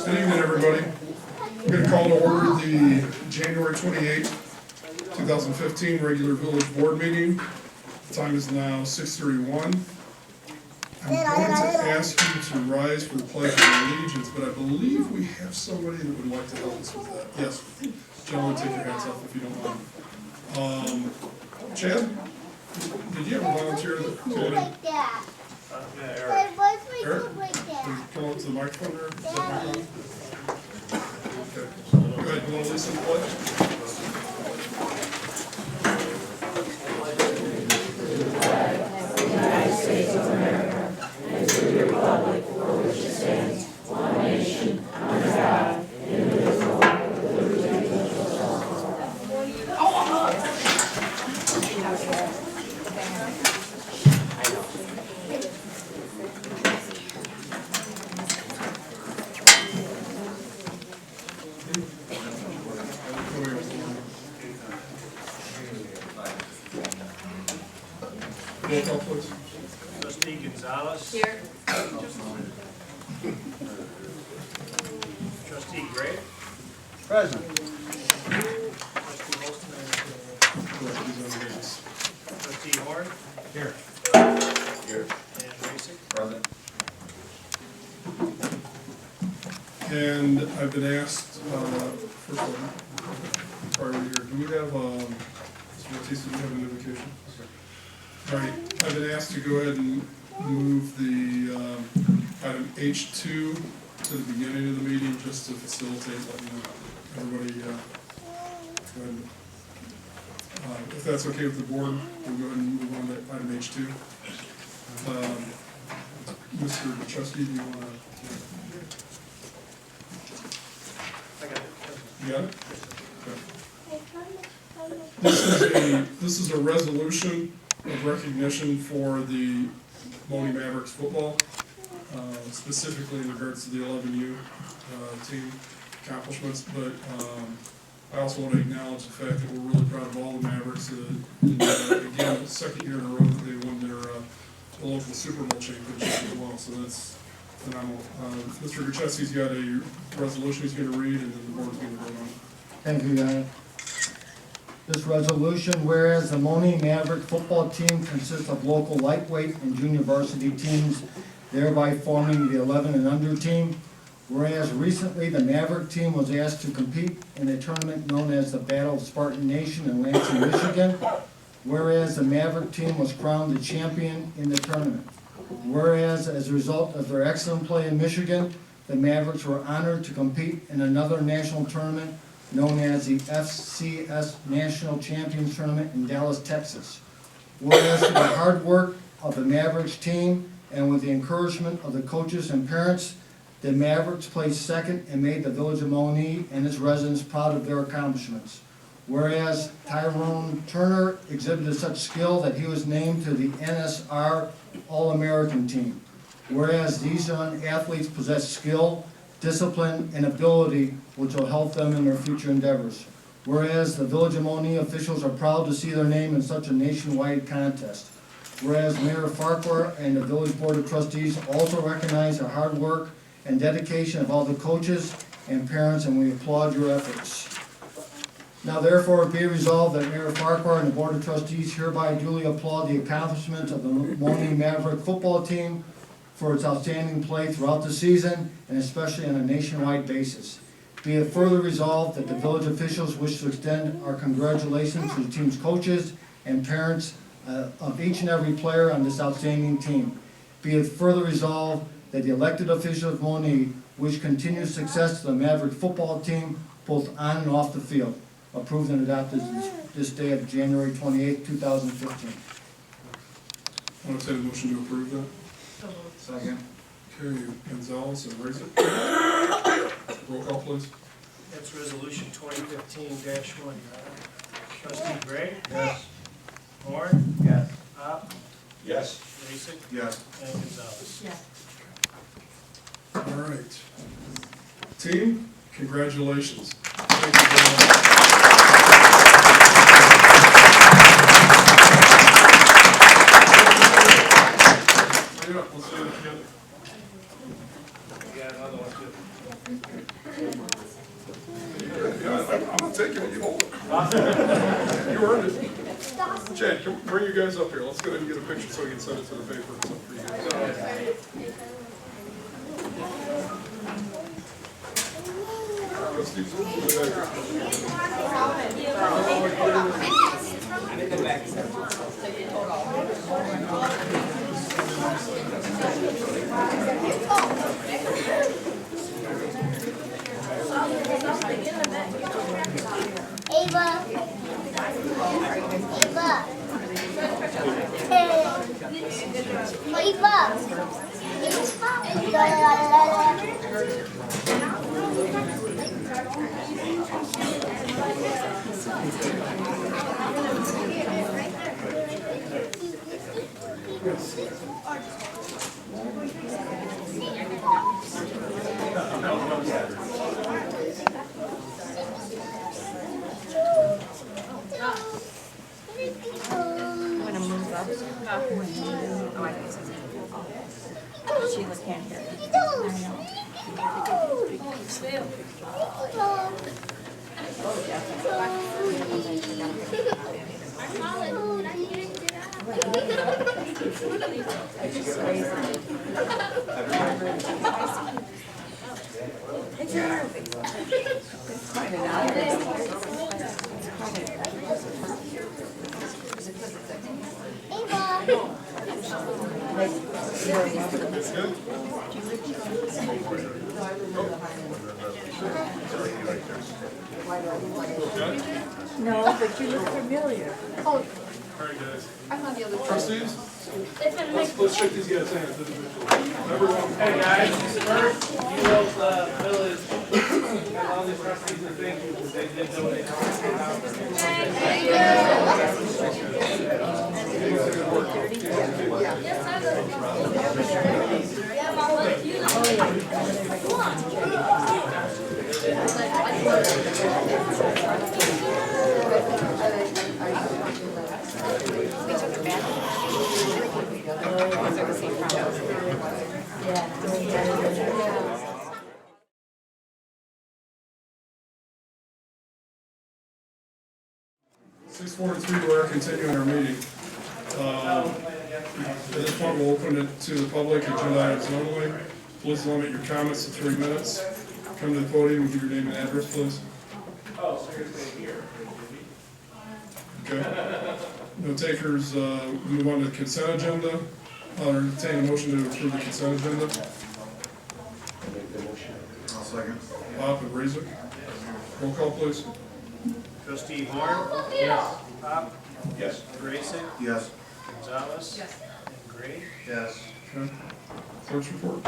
Good evening, everybody. We're going to call to order the January 28th, 2015 regular village board meeting. The time is now 6:31. I'm going to ask you to rise for the pledge of allegiance, but I believe we have somebody that would like to help us with that. Yes, gentlemen, take your hats off if you don't mind. Chad, did you ever volunteer to Eric, come up to the microphone there? Is that microphone? Okay. Go ahead, you want to listen to the pledge? United States of America, and to the republic for which it stands, one nation, under God, indivisible, with liberty and justice for all. Roll call, please. Trustee Gonzalez. Here. Trustee Gray. Present. Trustee Holston. Yes. Trustee Horn. Here. And Racick. Present. And I've been asked, first of all, prior to here, do we have, Mr. Batista, do we have an invocation? Right, I've been asked to go ahead and move the item H2 to the beginning of the meeting, just to facilitate, everybody, go ahead. If that's okay with the board, we'll go ahead and move on to item H2. Mr. Dresback, do you want to? I got it. You got it? Okay. This is a resolution of recognition for the Monee Mavericks football, specifically in regards to the 11U team accomplishments, but I also want to acknowledge the fact that we're really proud of all the Mavericks. Again, the second year in a row that they won their local Super Bowl championship as well, so that's phenomenal. Mr. Gachesky's got a resolution he's going to read, and then the board's going to vote on it. Thank you, Your Honor. This resolution, whereas the Monee Maverick football team consists of local lightweight and junior varsity teams, thereby forming the 11 and under team. Whereas recently the Maverick team was asked to compete in a tournament known as the Battle of Spartan Nation in Lansing, Michigan. Whereas the Maverick team was crowned the champion in the tournament. Whereas as a result of their excellent play in Michigan, the Mavericks were honored to compete in another national tournament known as the FCS National Champions Tournament in Dallas, Texas. Whereas through the hard work of the Mavericks team and with the encouragement of the coaches and parents, the Mavericks placed second and made the village of Monee and its residents proud of their accomplishments. Whereas Tyrone Turner exhibited such skill that he was named to the NSR All-American team. Whereas these young athletes possess skill, discipline, and ability which will help them in their future endeavors. Whereas the Village of Monee officials are proud to see their name in such a nationwide contest. Whereas Mayor Farquhar and the Village Board of Trustees also recognize the hard work and dedication of all the coaches and parents, and we applaud your efforts. Now therefore be resolved that Mayor Farquhar and the Board of Trustees hereby duly applaud the accomplishments of the Monee Maverick football team for its outstanding play throughout the season, and especially on a nationwide basis. Be it further resolved that the village officials wish to extend our congratulations to the team's coaches and parents of each and every player on this outstanding team. Be it further resolved that the elected officials of Monee wish continued success to the Maverick football team, both on and off the field. Approved and adopted this day of January 28, 2015. I want to take a motion to approve that. Second. Okay, Gonzalez and Racick. Roll call, please. That's resolution 2015-1. Trustee Gray. Yes. Horn. Yes. Pop. Yes. Racick. Yes. And Gonzalez. Yes. All right. Team, congratulations. Thank you very much. Hurry up, let's do it together. We got another one too. I'm taking it, you hold it. You earned it. Chad, come bring you guys up here. Let's go ahead and get a picture so we can send it to the paper and stuff for you guys. Trustees, go back. Ava. I'm gonna move up. Oh, I guess it's. Sheila can't hear it. I know. No, but you look familiar. All right, guys. I'm on the other side. Trustees, It's gonna make let's shake these guys' hands individually. Everyone. Hey guys, first, you know, the village, and all these trustees and thank you, because they did donate. Six 6:43, we're continuing our meeting. At this point, we'll open it to the public, agenda items only. Please limit your comments to 3 minutes. Come to the podium and give your name and address, please. Oh, so you're saying here? Okay. No takers, move on to the consent agenda. I'll entertain a motion to approve the consent agenda. I'll second. Bob and Raisik. Roll call, please. Trustee Moore? Yes. Pop? Yes. Grayson? Yes. Gonzalez? Yes. And Gray? Yes. Okay. Clerk's report.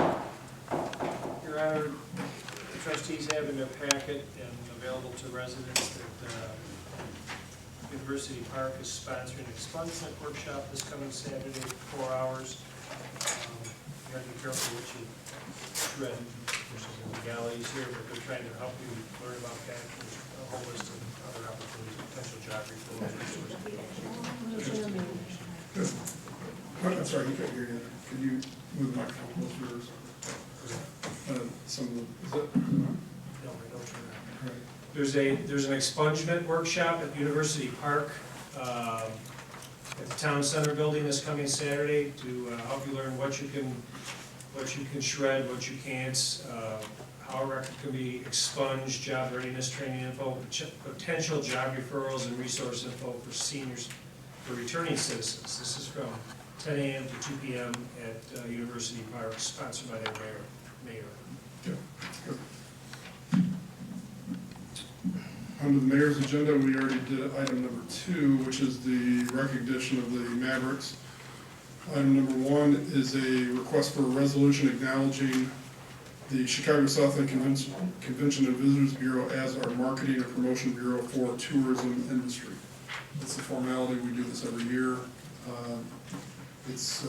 Your Honor, the trustees have in their packet and available to residents that University Park is sponsoring an expungement workshop this coming Saturday for 4 hours. You gotta be careful what you shred. There's some legalities here, but they're trying to help you learn about that. There's a whole list of other opportunities, potential job referrals, resources. I'm sorry, you can't hear you. Could you move the microphone closer to yours? Some of the, is that? No, I don't turn around. Right. There's an expungement workshop at University Park at the Town Center building this coming Saturday to help you learn what you can shred, what you can't, how a record can be expunged, job readiness training info, potential job referrals and resource info for seniors, for returning citizens. This is from 10 a.m. to 2 p.m. at University Park, sponsored by their mayor. Yeah, good. Under the mayor's agenda, we already did item number 2, which is the recognition of the Mavericks. Item number 1 is a request for a resolution acknowledging the Chicago Southland Convention and Visitors Bureau as our marketing and promotion bureau for tourism industry. It's a formality, we do this every year. It's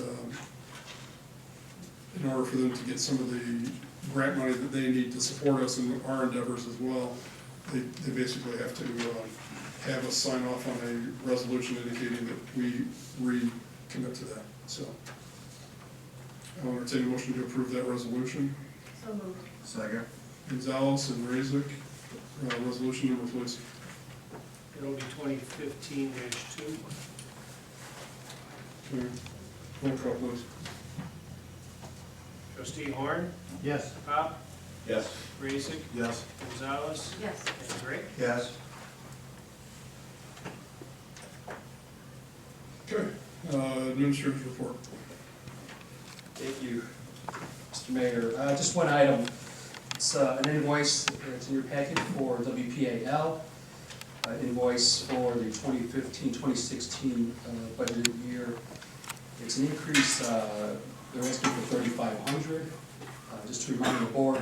in order for them to get some of the grant money that they need to support us in our endeavors as well. They basically have to have us sign off on a resolution indicating that we recommit to that. So I'll entertain a motion to approve that resolution. So moved. Second. Gonzalez and Raisik, resolution number, please. It'll be 2015-2. Okay. Roll call, please. Trustee Horn, Yes. Pop, Yes. Raisik, Yes. Gonzalez, Yes. and Gray. Yes. Okay, administrator's report. Thank you, Mr. Mayor. Just one item. It's an invoice, it's in your packet for WPAL, invoice for the 2015-2016 budgeted year. It's an increase, they're asking for $3,500. Just to remind the board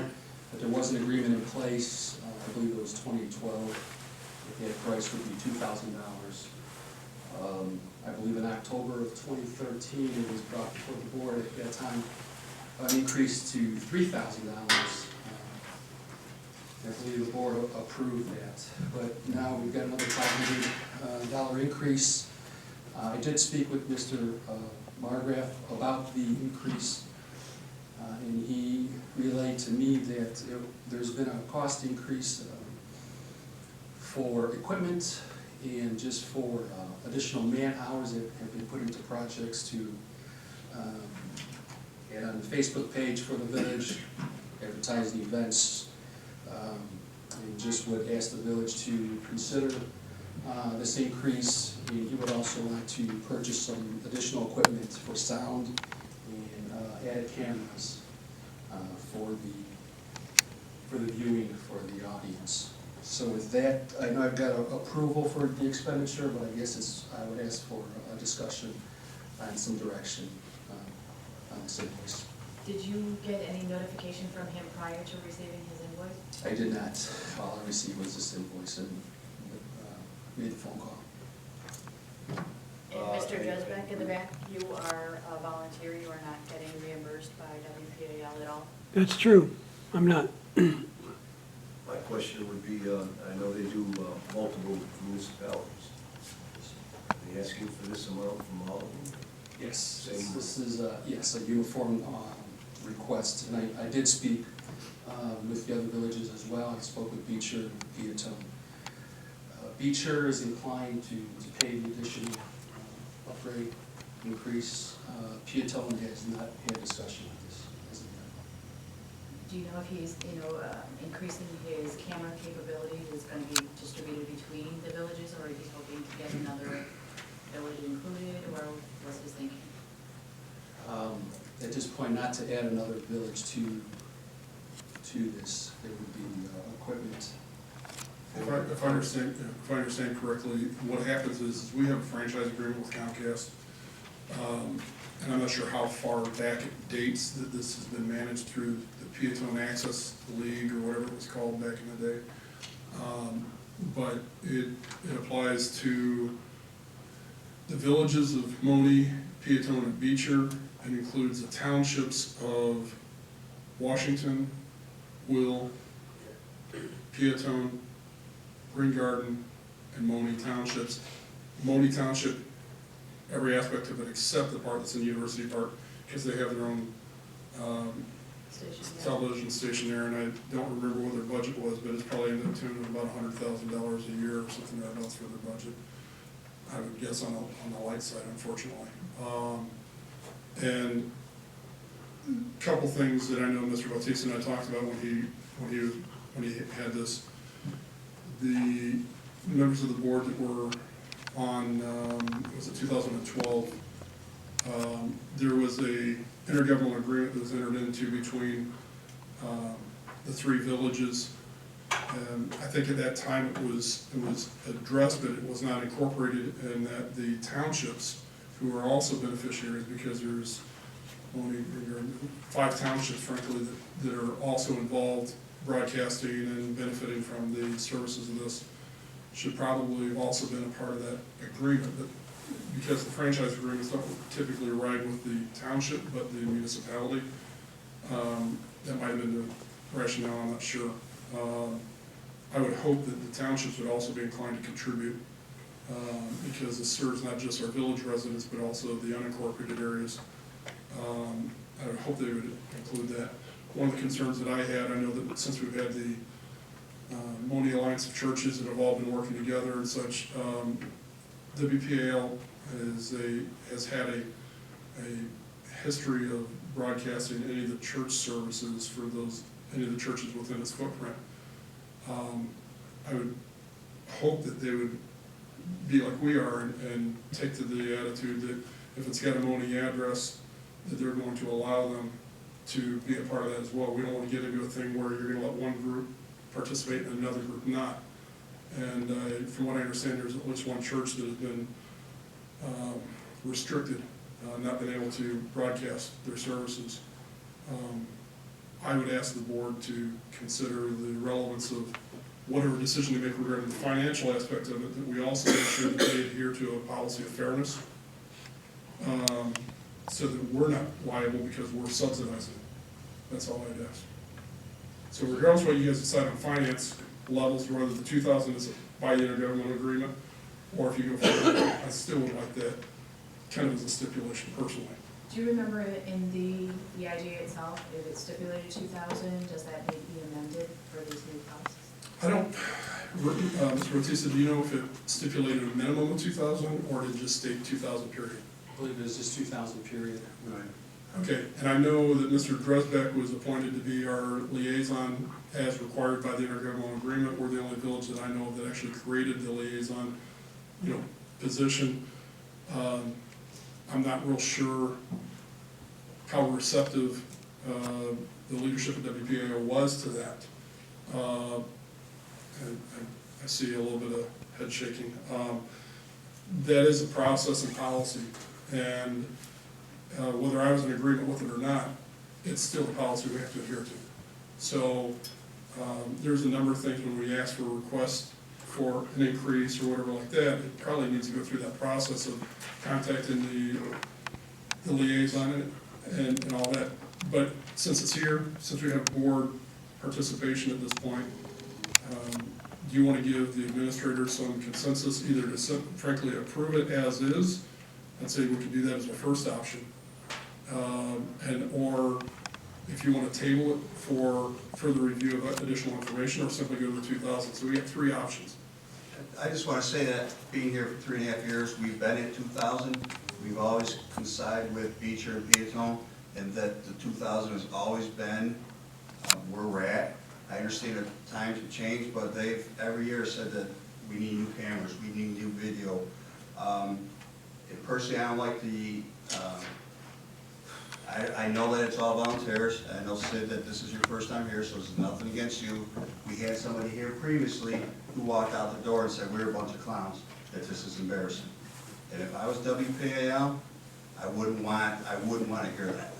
that there was an agreement in place, I believe it was 2012, that the price would be $2,000. I believe in October of 2013, it was brought before the board at that time, an increase to $3,000. I believe the board approved that, but now we've got another $500 increase. I did speak with Mr. Margraf about the increase, and he relayed to me that there's been a cost increase for equipment and just for additional man hours that have been put into projects to add on the Facebook page for the village, advertise the events, and just would ask the village to consider this increase. And he would also like to purchase some additional equipment for sound and added cameras for the viewing for the audience. So with that, I know I've got approval for the expenditure, but I guess I would ask for a discussion and some direction on this invoice. Did you get any notification from him prior to receiving his invoice? I did not. All I received was this invoice and made the phone call. And Mr. Dresback in the back, you are a volunteer, you are not getting reimbursed by WPAL at all? That's true. I'm not. My question would be, I know they do multiple municipalities. Are they asking for this amount from all of them? Yes, Same. this is, yes, a uniform request. And I did speak with the other villages as well. I spoke with Beecher and Peatone. Beecher is inclined to pay the additional upgrade increase. Peatone has not had discussion on this as of yet. Do you know if he's, increasing his camera capability is going to be distributed between the villages, or is he hoping to get another village included, or what's his thinking? At this point, not to add another village to this. There would be equipment. If I understand correctly, what happens is we have a franchise agreement with Comcast, and I'm not sure how far back it dates that this has been managed through the Peatone Access League or whatever it was called back in the day. But it applies to the villages of Monee, Peatone, and Beecher, and includes the townships of Washington, Will, Peatone, Green Garden, and Monee Townships. Monee Township, every aspect of it except the part that's in University Park, because they have their own television station there, and I don't remember what their budget was, but it's probably in the tune of about $100,000 a year or something like that for their budget. I would guess on the light side, unfortunately. And a couple things that I know Mr. Bautista and I talked about when he had this. The members of the board that were on, was it 2012, there was a intergovernmental agreement that was entered into between the three villages. And I think at that time it was addressed, but it was not incorporated, and that the townships, who are also beneficiaries, because there's only 5 townships, frankly, that are also involved broadcasting and benefiting from the services of this, should probably have also been a part of that agreement. But because the franchise agreements don't typically ride with the township, but the municipality, that might have been the rationale, I'm not sure. I would hope that the townships would also be inclined to contribute, because this serves not just our village residents, but also the unincorporated areas. I would hope they would include that. One of the concerns that I had, I know that since we've had the Monee Alliance of Churches that have all been working together and such. WPAL has had a history of broadcasting any of the church services for any of the churches within its footprint. I would hope that they would be like we are and take to the attitude that if it's got a Monee address, that they're going to allow them to be a part of that as well. We don't want to get into a thing where you're gonna let one group participate and another group not. And from what I understand, there's at least one church that has been restricted, not been able to broadcast their services. I would ask the board to consider the relevance of whatever decision they make regarding the financial aspect of it, that we also make sure that they adhere to a policy of fairness, so that we're not liable because we're subsidizing it. That's all I'd ask. So regardless of what you guys decide on finance levels, whether the 2,000 is by the intergovernmental agreement, or if you go forward, I still would like that kind of as a stipulation personally. Do you remember in the IGA itself, if it's stipulated 2,000, does that need to be amended for these new costs? I don't, Mr. Batista, do you know if it stipulated a minimum of 2,000 or did it just state 2,000 period? I believe it was just 2,000 period. Right. Okay, and I know that Mr. Dresback was appointed to be our liaison as required by the intergovernmental agreement. We're the only village that I know of that actually created the liaison, position. I'm not real sure how receptive the leadership of WPAO was to that. And I see a little bit of head shaking. That is a process and policy, and whether I was in agreement with it or not, it's still the policy we have to adhere to. So there's a number of things when we ask for requests for an increase or whatever like that, it probably needs to go through that process of contacting the liaison and all that. But since it's here, since we have board participation at this point, do you want to give the administrator some consensus, either to frankly approve it as is, and say we can do that as a first option, or if you want to table it for further review of additional information, or simply go to the 2,000. So we have three options. I just want to say that being here for 3.5 years, we've been at 2,000. We've always coincided with Beecher and Piatone, and that the 2,000 has always been where we're at. I understand that times have changed, but they've every year said that we need new cameras, we need new video. And personally, I don't like the, I know that it's all volunteers. I know, Syd, that this is your first time here, so there's nothing against you. We had somebody here previously who walked out the door and said, we're a bunch of clowns, that this is embarrassing. And if I was WPAL, I wouldn't want to hear that.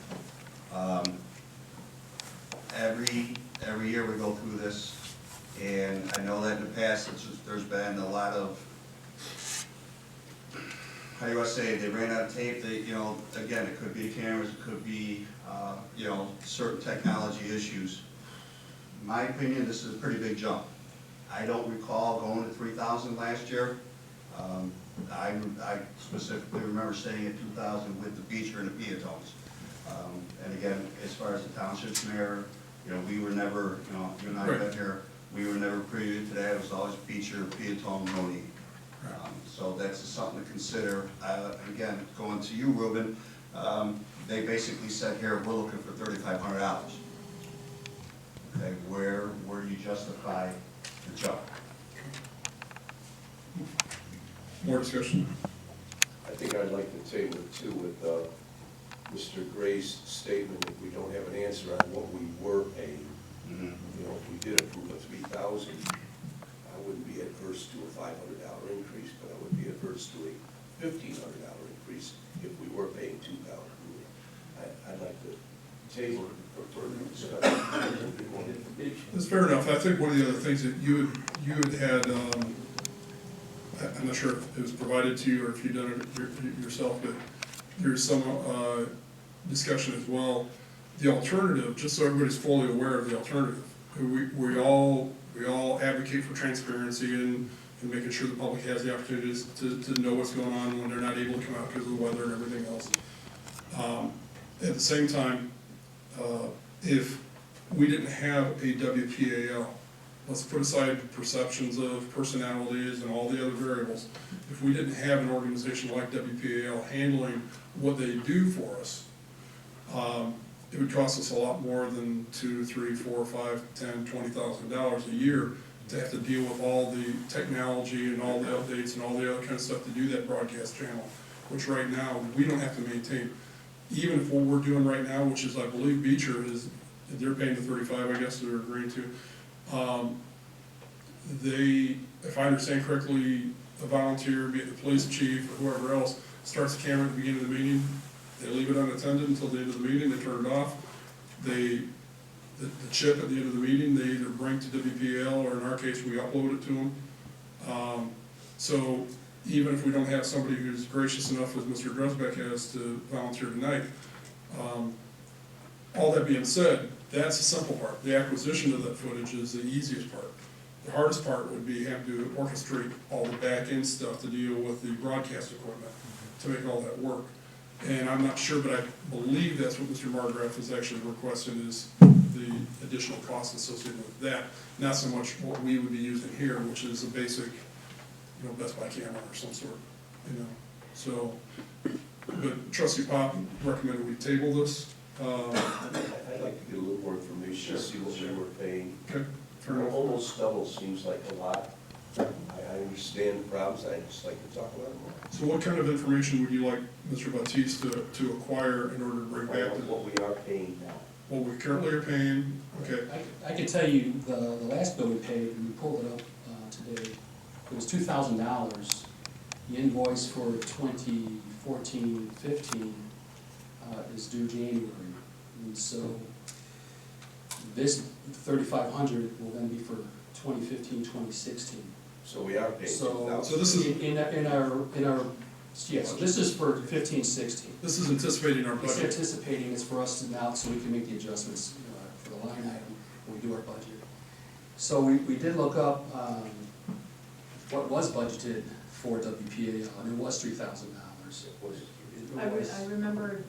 Every year we go through this, and I know that in the past, there's been a lot of, how do you want to say it, they ran out of tape, again, it could be cameras, it could be, certain technology issues. In my opinion, this is a pretty big jump. I don't recall going to 3,000 last year. I specifically remember staying at 2,000 with the Beecher and the Piatones. And again, as far as the township's mayor, we were never, you and I have been here, we were never privy to that. It was always Beecher, Piatone, Monee. So that's something to consider. Again, going to you, Ruben, they basically said here, we're looking for $3,500. Okay, where do you justify the jump? More discussion? I think I'd like to table it too with Mr. Gray's statement that we don't have an answer on what we were paying. If we did approve a 3,000, I wouldn't be adverse to a $500 increase, but I would be adverse to a $1,500 increase if we were paying $2,000. I'd like to table it for further discussion. That's fair enough. I think one of the other things that you had, I'm not sure if it was provided to you or if you've done it yourself, but there's some discussion as well. The alternative, just so everybody's fully aware of the alternative, we all advocate for transparency and making sure the public has the opportunities to know what's going on when they're not able to come out because of the weather and everything else. At the same time, if we didn't have a WPAL, let's put aside perceptions of personalities and all the other variables. If we didn't have an organization like WPAL handling what they do for us, it would cost us a lot more than $2, $3, $4, $5, $10, $20,000 a year to have to deal with all the technology and all the updates and all the other kind of stuff to do that broadcast channel, which right now, we don't have to maintain. Even if what we're doing right now, which is, I believe Beecher is, they're paying the 35, I guess they're agreeing to. They, if I understand correctly, a volunteer, be it the police chief or whoever else, starts the camera at the beginning of the meeting, they leave it unattended until the end of the meeting, they turn it off. The chip at the end of the meeting, they either bring to WPL, or in our case, we upload it to them. So even if we don't have somebody who's gracious enough as Mr. Dresback has to volunteer tonight, all that being said, that's the simple part. The acquisition of that footage is the easiest part. The hardest part would be having to orchestrate all the back-end stuff to deal with the broadcast equipment to make all that work. And I'm not sure, but I believe that's what Mr. Margraf is actually requesting, is the additional costs associated with that, not so much what we would be using here, which is a basic, Best Buy camera or some sort, So, but Trustee Pop recommended we table this. I'd like to get a little more information, see what we were paying. Okay, fair enough. Almost double seems like a lot. I understand the problems, I'd just like to talk about them more. So what kind of information would you like Mr. Batiste to acquire in order to bring back to What we are paying now. what we currently are paying? Okay, I can tell you, the last bill we paid, and we pulled it up today, it was $2,000. The invoice for 2014-15 is due January. And so this $3,500 will then be for 2015-2016. So we are paying So, 2,000. so this is, in our, yeah, so this is for 15-16. this is anticipating our It's budget. anticipating it's for us to now, so we can make the adjustments for the line item when we do our budget. So we did look up what was budgeted for WPAL, and it was $3,000. I remember, It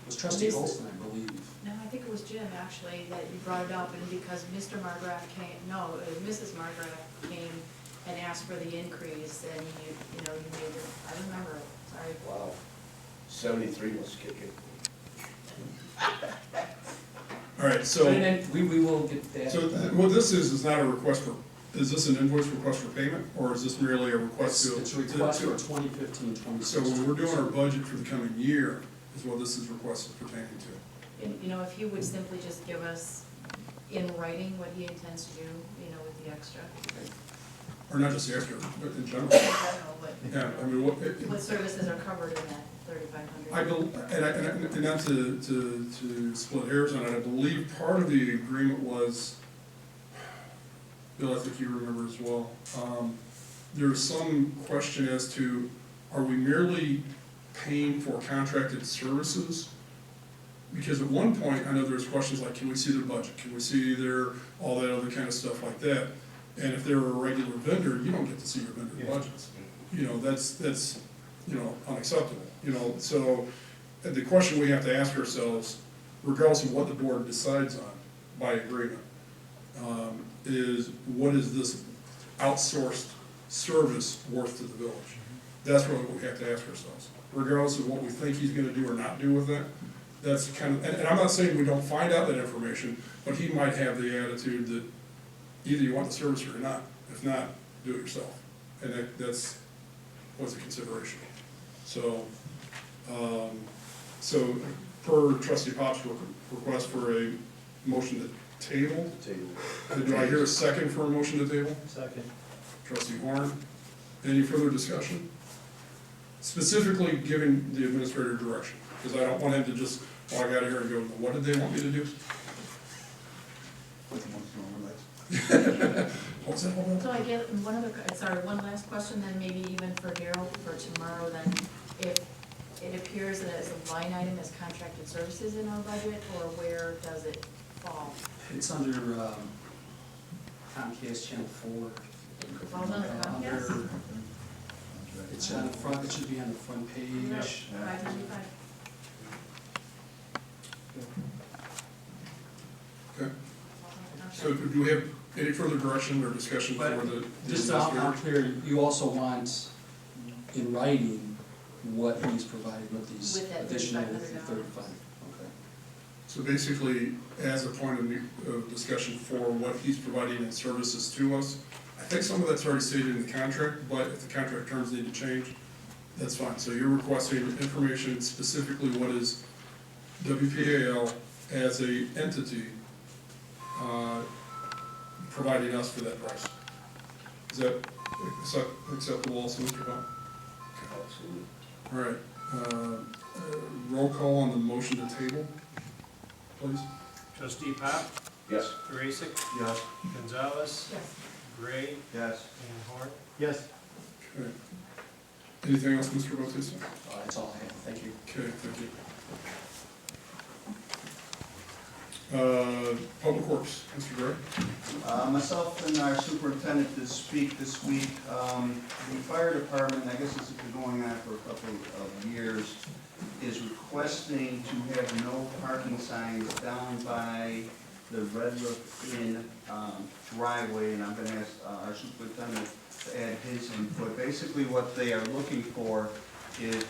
was trustee Olson, I believe. no, I think it was Jim, actually, that you brought it up, and because Mr. Margraf came, no, Mrs. Margraf came and asked for the increase, and you made it, I remember it, sorry. Wow. 73 must kick it. All right, so, And then we will get that. so what this is not a request for, is this an invoice request for payment, or is this merely a request to? It's a request for 2015-2016. So when we're doing our budget for the coming year, is what this is requested pertaining to. And, if he would simply just give us in writing what he intends to do, with the extra. Or not just the extra, but in general. I don't know, but Yeah, I mean, what services are covered in that $3,500? I believe, and not to split hairs on it, I believe part of the agreement was, Bill, I think you remember as well, there's some question as to, are we merely paying for contracted services? Because at one point, I know there's questions like, can we see their budget? Can we see all that other kind of stuff like that? And if they're a regular vendor, you don't get to see your vendor budgets. That's unacceptable. So the question we have to ask ourselves, regardless of what the board decides on by agreement, is what is this outsourced service worth to the village? That's really what we have to ask ourselves. Regardless of what we think he's gonna do or not do with that, that's kind of, and I'm not saying we don't find out that information, but he might have the attitude that either you want the service or you're not. If not, do it yourself. And that's what's a consideration. So, so per trustee Pop's request for a motion to table, do I hear a second for a motion to table? Second. Trustee Horn, any further discussion? Specifically giving the administrator direction, because I don't want him to just walk out of here and go, what did they want me to do? What's that all about? So I get one last question, then maybe even for Daryl for tomorrow, then, if it appears that as a line item as contracted services in our budget, or where does it fall? It's under Comcast Channel 4. It falls under Comcast? It's on the front, it should be on the front page. No, 595. Okay, So do we have any further direction or discussion for But the just so I'm administrator? clear, you also want in writing what he's provided with these With that additional $3,500. 35. Okay. So basically, as a point of discussion for what he's providing in services to us, I think some of that's already stated in the contract, but if the contract terms need to change, that's fine. So you're requesting information specifically what is WPAL as a entity providing us for that price. Is that acceptable also, Mr. Bell? Absolutely. All right, roll call on the motion to table, please. Trustee Pop, Yes. Graysick, Yes. Gonzalez, Yes. Gray, Yes. and Horn. Yes. Okay. Anything else, Mr. Bautista? That's all I have. Thank you. Okay, thank you. Public Works, Mr. Gray? Myself and our superintendent did speak this week. The fire department, I guess this has been going on for a couple of years, is requesting to have no parking signs down by the Red Roof Inn driveway, and I'm gonna ask our superintendent to add his input. Basically, what they are looking for is,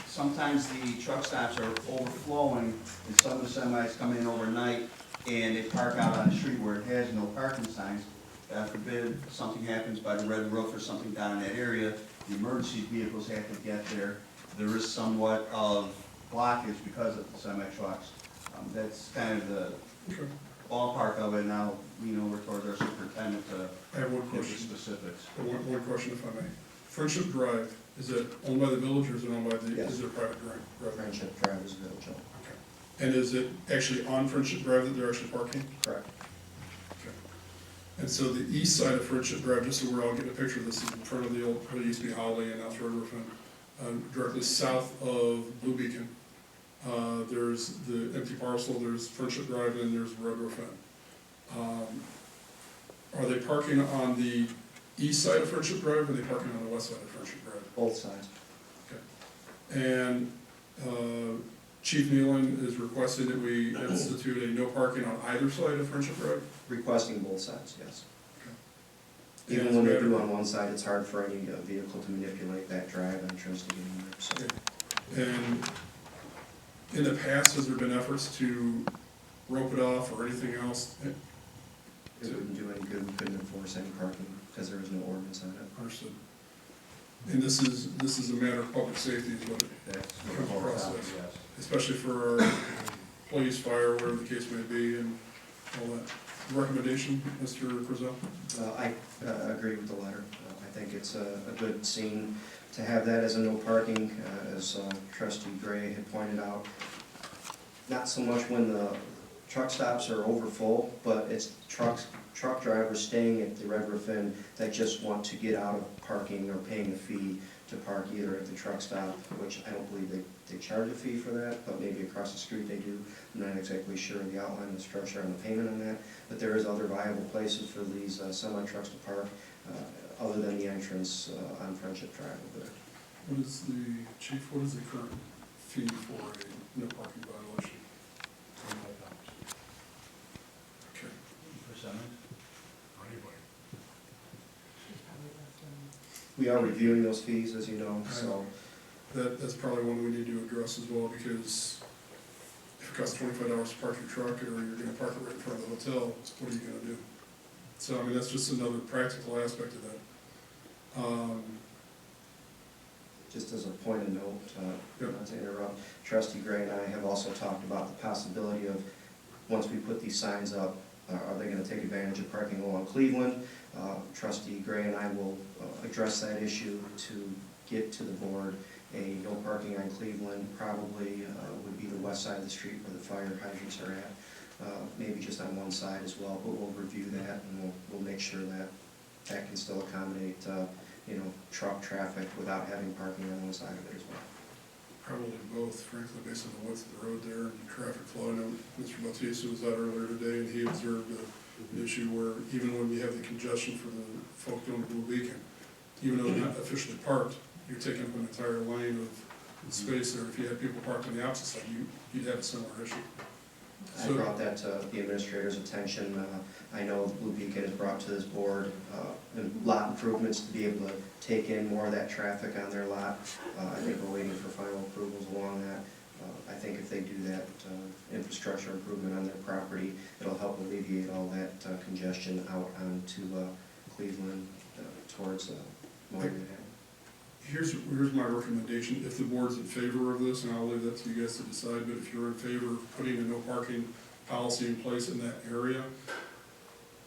sometimes the truck stops are overflowing, and some of the semis come in overnight, and they park out on the street where it has no parking signs. God forbid, something happens by the Red Roof or something down in that area, the emergency vehicles have to get there. There is somewhat of blockage because of the semi-trucks. That's kind of the Okay. ballpark of it. Now, we're towards our superintendent to I have one give the question. specifics. One question, if I may. Friendship Drive, is it owned by the village or is it owned by the, Yes. is it a private drive? Friendship Drive is village owned. Okay. And is it actually on Friendship Drive that they're actually parking? Correct. Okay. And so the east side of Friendship Drive, just so we're all getting a picture of this, is in front of the old, what used to be Holly and now it's Red Roof Inn, directly south of Blue Beacon. There's the empty parcel, there's Friendship Drive, and there's Red Roof Inn. Are they parking on the east side of Friendship Drive, or are they parking on the west side of Friendship Drive? Both sides. And Chief Nealon is requesting that we institute a no parking on either side of Friendship Drive? Requesting both sides, yes. And Even as a when they matter- do on one side, it's hard for any vehicle to manipulate that drive entrance to get in there, so. Okay. And in the past, has there been efforts to rope it off or anything else? It wouldn't do any good, we couldn't enforce any parking because there is no ordinance on it. Understood. And this is a matter of public safety is what it That's comes across as, yes. especially for our police, fire, whatever the case may be, and all that. Recommendation, Mr. Frizzell? I agree with the letter. I think it's a good scene to have that as a no parking, as trustee Gray had pointed out. Not so much when the truck stops are over full, but it's truck drivers staying at the Red Roof Inn that just want to get out of parking or paying a fee to park either at the truck stop, which I don't believe they charge a fee for that, but maybe across the street they do. I'm not exactly sure of the outline of the structure and the payment on that, but there is other viable places for these semi-trucks to park, other than the entrance on Friendship Drive over there. What is the, Chief, what is the current fee for a no parking violation? Okay. We are reviewing those fees, as you know, so. That's probably one we need to address as well, because if it costs $25 to park your truck, or you're gonna park it right in front of the hotel, what are you gonna do? So, I mean, that's just another practical aspect of that. Just as a point of note, Yep. not to interrupt, trustee Gray and I have also talked about the possibility of, once we put these signs up, are they gonna take advantage of parking along Cleveland? Trustee Gray and I will address that issue to get to the board. A no parking on Cleveland probably would be the west side of the street where the fire hydrants are at. Maybe just on one side as well, but we'll review that and we'll make sure that that can still accommodate, truck traffic without having parking on one side of it as well. Probably both, frankly, based on the width of the road there and traffic flow. I know Mr. Bautista was out earlier today, and he observed an issue where even when we have the congestion for the folk going to Blue Beacon, even though they're not officially parked, you're taking up an entire lane of space there. If you had people parked on the opposite side, you'd have a similar issue. I brought that to the administrator's attention. I know Blue Beacon has brought to this board lot improvements to be able to take in more of that traffic on their lot. I think we're waiting for final approvals along that. I think if they do that infrastructure improvement on their property, it'll help alleviate all that congestion out onto Cleveland towards Monee. Here's my recommendation, if the board's in favor of this, and I'll leave that to you guys to decide, but if you're in favor of putting a no parking policy in place in that area,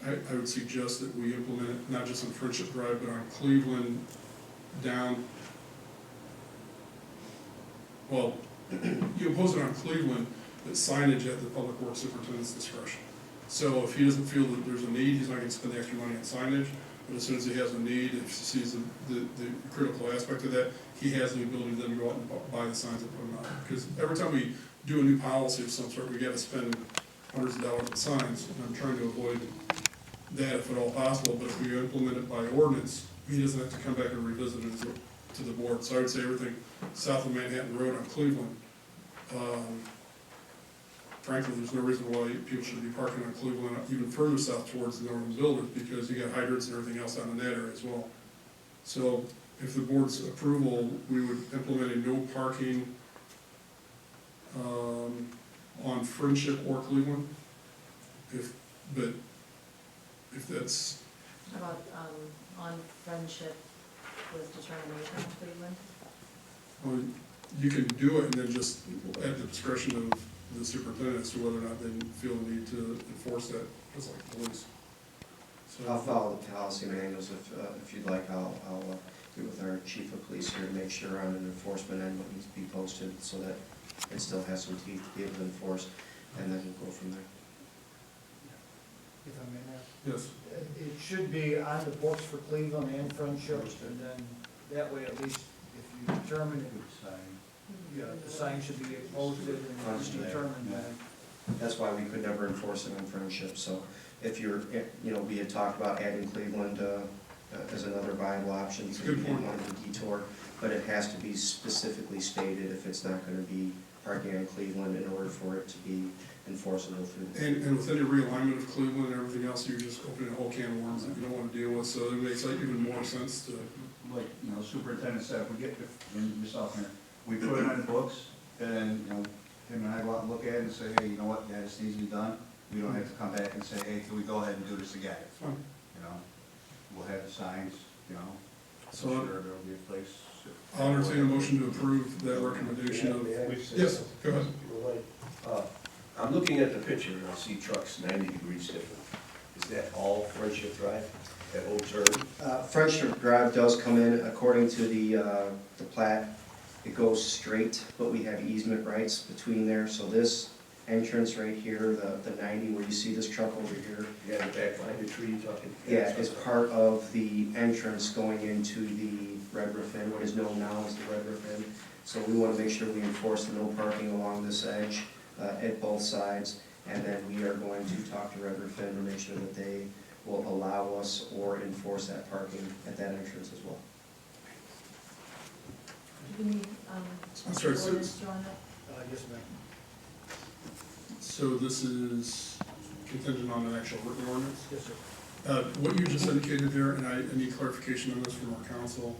I would suggest that we implement it, not just on Friendship Drive, but on Cleveland down, well, you impose it on Cleveland, but signage at the Public Works Superintendent's discretion. So if he doesn't feel that there's a need, he's not gonna spend the extra money on signage, but as soon as he has a need, if he sees the critical aspect of that, he has the ability then to go out and buy the signs and put them out. Because every time we do a new policy of some sort, we gotta spend hundreds of dollars on signs, and I'm trying to avoid that if at all possible, but if we implement it by ordinance, he doesn't have to come back and revisit it to the board. So I would say everything south of Manhattan Road on Cleveland, frankly, there's no reason why people should be parking on Cleveland even further south towards the northern builders, because you got hydrants and everything else out in that area as well. So if the board's approval, we would implement a no parking on Friendship or Cleveland. But if that's, How about, on Friendship with determination in Cleveland? well, you can do it and then just at the discretion of the superintendent as to whether or not they feel the need to enforce that, just like police. So I'll follow the policy manuals if you'd like. I'll get with our chief of police here to make sure on an enforcement end what needs to be posted so that it still has some teeth to be able to enforce, and then we'll go from there. If I may ask. yes, It should be on the books for Cleveland and Friendship, and then that way at least if you determine it, the sign should be posted and Understood. determined then. That's why we could never enforce it on Friendship. So if you're, we had talked about adding Cleveland as another viable option, so you Good didn't point. want to detour, but it has to be specifically stated if it's not going to be parking on Cleveland in order for it to be enforceable through the. and with any realignment of Cleveland and everything else, you're just opening a whole can of worms that you don't want to deal with, so it makes like even more sense to. Like, superintendent said, if we get, and yourself here, we put it on the books, and, him and I go out and look at it and say, hey, you know what, yeah, this needs to be done. We don't have to come back and say, hey, can we go ahead and do this again? Fine. We'll have the signs, So I'm sure there'll be a place. I'll entertain a motion to approve that recommendation of, yes, go ahead. I'm looking at the picture and I see trucks 90 degrees different. Is that all Friendship Drive, that old turn? Friendship Drive does come in according to the plat. It goes straight, but we have easement rights between there. So this entrance right here, the 90 where you see this truck over here, Yeah, the back line, the tree you're talking? yeah, is part of the entrance going into the Red Roof Inn, what is known now as the Red Roof Inn. So we want to make sure we enforce the no parking along this edge at both sides. And then we are going to talk to Red Roof Inn to make sure that they will allow us or enforce that parking at that entrance as well. Do we need, I'm sorry, so- orders drawn up? Yes, ma'am. So this is contingent on an actual written ordinance? Yes, sir. What you just indicated there, and I need clarification on this from our council,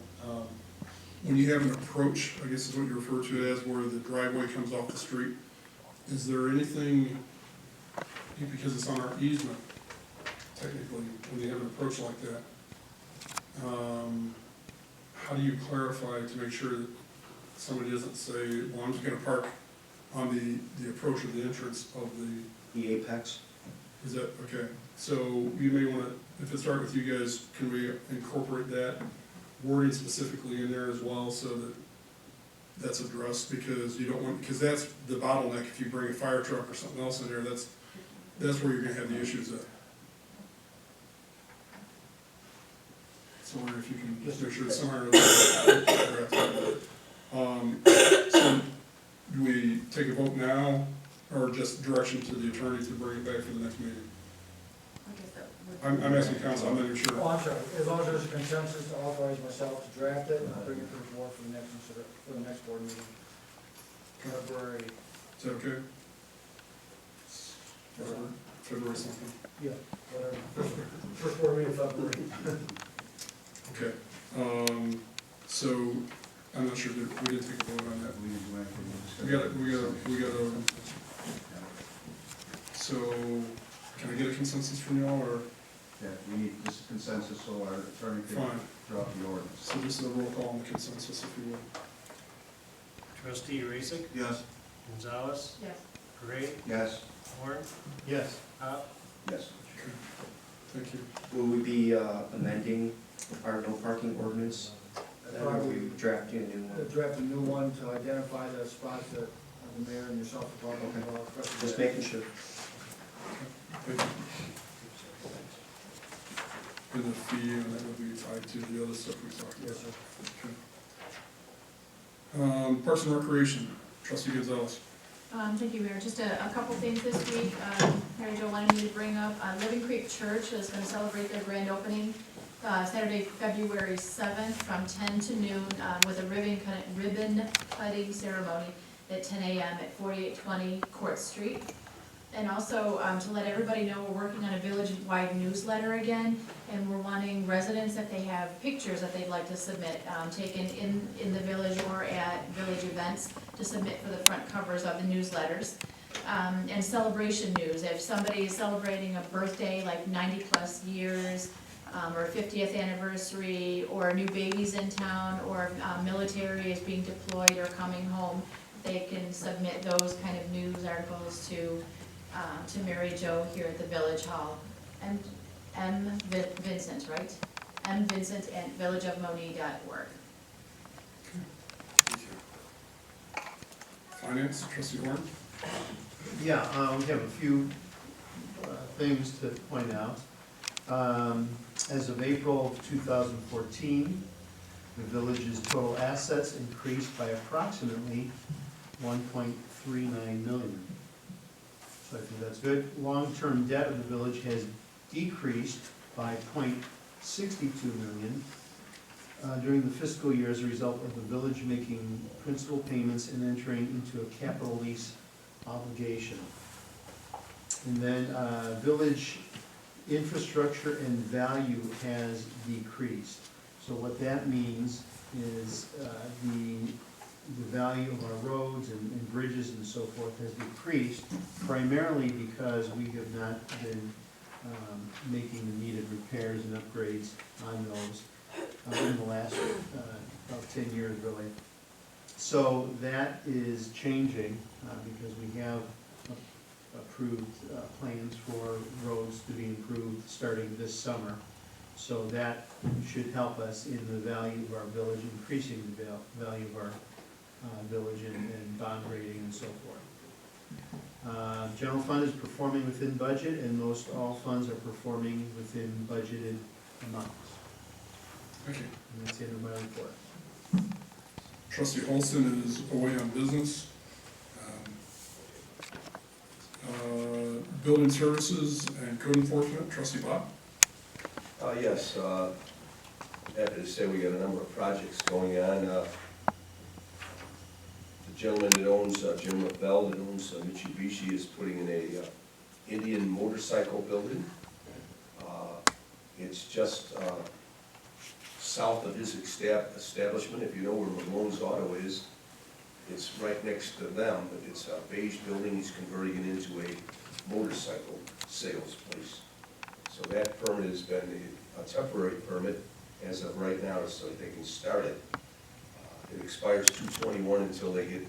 when you have an approach, I guess is what you refer to it as, where the driveway comes off the street, is there anything, because it's on our easement, technically, when you have an approach like that, how do you clarify to make sure that somebody doesn't say, well, I'm just gonna park on the approach of the entrance of The apex? is that, okay, so you may wanna, if it's all right with you guys, can we incorporate that wording specifically in there as well, so that that's addressed, because you don't want, because that's the bottleneck, if you bring a fire truck or something else in there, that's where you're gonna have the issues at. So I wonder if you can just make sure it's somewhere. So do we take a vote now, or just direction to the attorney to bring it back for the next meeting? I guess that would. I'm asking council, I'm not even Oh, sure. I'm sorry, as long as there's a consensus to authorize myself to draft it, I'll bring it to the board for the next board meeting. February. Is that okay? whatever, February something. Yeah, whatever, before me in February. Okay, so, I'm not sure, we did take a vote on that. We didn't do anything, We got a, so, can I get a consensus from y'all, or, Yeah, we need, this is consensus, so our attorney can fine, drop the ordinance. so this is a roll call on the consensus, if you will. Trustee Racick, Yes. Gonzalez, Yes. Gray, Yes. Horn, Yes. Pop, Yes. Okay, thank you. Will we be amending our no parking ordinance? Or will we be drafting a new one? Draft a new one to identify the spots that the mayor and yourself are talking about. Just making sure. Thank you. And the fee, and that would be tied to the other stuff we talked about. Yes, sir. Okay. Parks and Recreation, trustee Gonzalez. Thank you, Mayor. Just a couple things this week. Mary Jo wanted me to bring up, Living Creek Church is gonna celebrate their grand opening, Saturday, February 7th, from 10 to noon, with a ribbon cutting ceremony at 10 a.m. at 4820 Court Street. And also, to let everybody know, we're working on a village-wide newsletter again, and we're wanting residents, if they have pictures that they'd like to submit, taken in the village or at village events, to submit for the front covers of the newsletters. And celebration news, if somebody is celebrating a birthday, like 90-plus years, or 50th anniversary, or new babies in town, or military is being deployed or coming home, they can submit those kind of news articles to Mary Jo here at the Village Hall. And M. Vincent, right? M. Vincent at villageofmonee.org. Thank you. Finance, trustee Horn. Yeah, we have a few things to point out. As of April 2014, the village's total assets increased by approximately 1.39 million. So I think that's good. Long-term debt of the village has decreased by 0.62 million during the fiscal year as a result of the village making principal payments and entering into a capital lease obligation. And then village infrastructure and value has decreased. So what that means is the value of our roads and bridges and so forth has decreased, primarily because we have not been making the needed repairs and upgrades on those in the last about 10 years really. So that is changing because we have approved plans for roads to be improved starting this summer. So that should help us in the value of our village, increasing the value of our village and bond rating and so forth. General fund is performing within budget, and most all funds are performing within budgeted amounts. Thank you. And that's the end of my report. Trustee Olson is away on business. Building services and code enforcement, trustee Bob. Yes, happy to say we got a number of projects going on. The gentleman that owns, Jim LaBelle, that owns Mitsubishi, is putting in a Indian motorcycle building. It's just south of his establishment. If you know where Malone's Auto is, it's right next to them, but it's a beige building. He's converting it into a motorcycle sales place. So that permit has been a temporary permit as of right now, so they can start it. It expires 2/21 until they get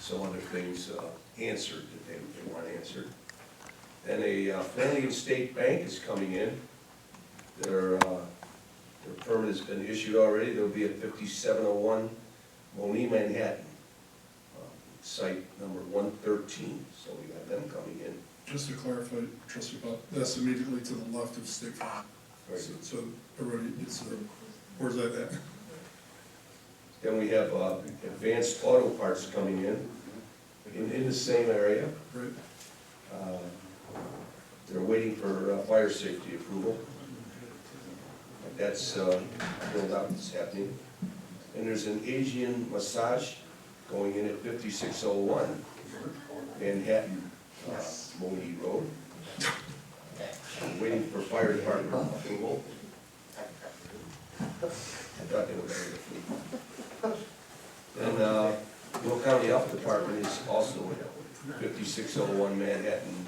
some other things answered that they want answered. Then a Flanagan State Bank is coming in. Their permit has been issued already. They'll be at 5701 Monee, Manhattan, site number 113. So we got them coming in. Just to clarify, trustee Bob, that's immediately to the left of State Farm. Right. So everybody, it's, where's that at? Then we have Advanced Auto Parts coming in the same area. Right. They're waiting for fire safety approval. That's build out that's happening. And there's an Asian massage going in at 5601 Manhattan, Monee Road. Waiting for fire department approval. I thought they were better than me. And, Will County Health Department is also 5601 Manhattan,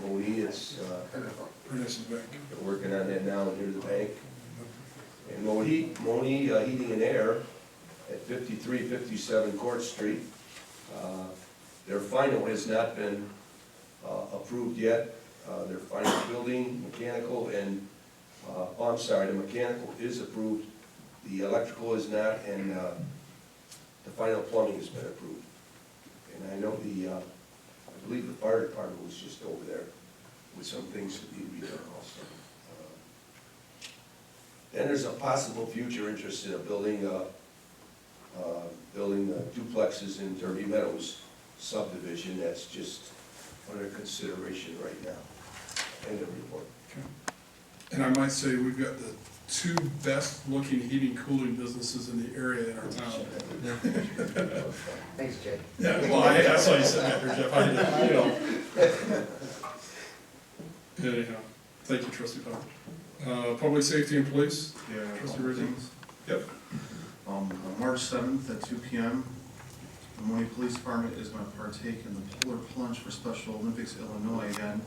Monee. It's, they're working on that now near the bank. And Monee Heating and Air at 5357 Court Street. Their final has not been approved yet. Their final building, mechanical, and, oh, I'm sorry, the mechanical is approved. The electrical is not, and the final plumbing has been approved. And I know I believe the fire department was just over there with some things that need to be done also. Then there's a possible future interest in building duplexes in Derby Meadows subdivision. That's just under consideration right now. End of report. Okay. And I might say we've got the two best looking heating cooling businesses in the area in our town. Thanks, Jay. Yeah, well, I saw you sitting back there, Jeff, I didn't, Anyhow, thank you, trustee Powell. Public safety and police? Yeah, Trustee Rizzo? Yep. On March 7th at 2 p.m., the Monee Police Department is going to partake in the Polar Plunge for Special Olympics Illinois again.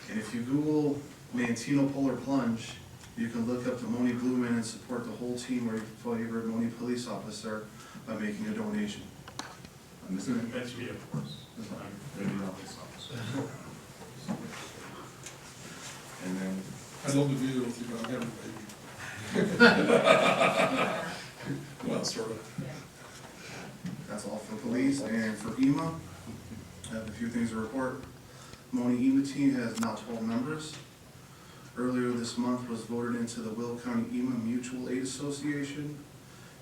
And if you Google Mantino Polar Plunge, you can look up the Monee Blue Men and support the whole team or your favorite Monee police officer by making a donation. That's me, of course. And then I'd love to be there with you, but I'm having a baby. Well, sort of. that's all for police. And for EMA, I have a few things to report. Monee EMA team has now 12 members. Earlier this month was voted into the Will County EMA Mutual Aid Association.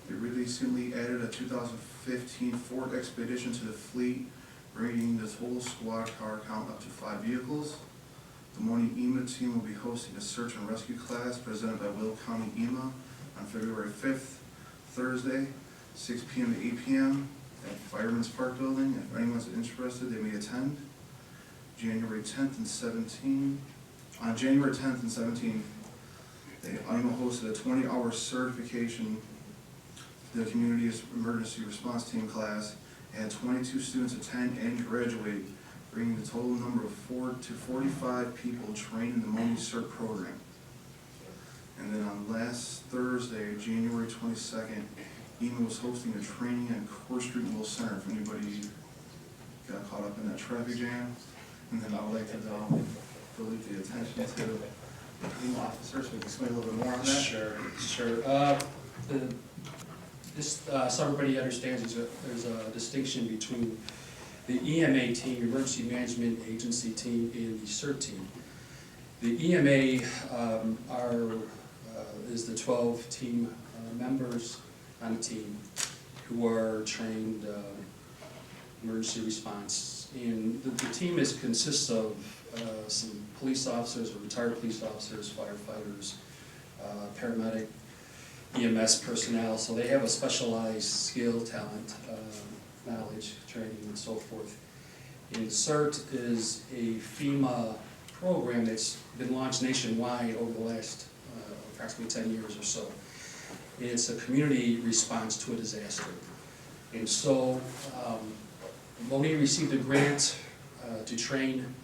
They recently added a 2015 Ford Expedition to the fleet, bringing the total squad car count up to 5 vehicles. The Monee EMA team will be hosting a search and rescue class presented by Will County EMA on February 5th, Thursday, 6 p.m. to 8 p.m. at Fireman's Park Building. If anyone's interested, they may attend. January 10th and 17th. On January 10th and 17th, the IMA hosted a 20-hour certification to the Community Emergency Response Team class, and had 22 students attend and graduate, bringing the total number of 4 to 45 people trained in the Monee CERT program. And then on last Thursday, January 22nd, EMA was hosting a training at Core Street Will Center if anybody got caught up in that traffic jam. And then I would like to delete the attention to the EMA officers, so we can explain a little bit more on that. Sure. So everybody understands there's a distinction between the EMA team, Emergency Management Agency team, and the CERT team. The EMA is the 12 team members on the team who are trained emergency response. And the team consists of some police officers, or retired police officers, firefighters, paramedic, EMS personnel, so they have a specialized skill, talent, knowledge, training, and so forth. And CERT is a FEMA program that's been launched nationwide over the last approximately 10 years or so. It's a community response to a disaster. And so Monee received a grant to train,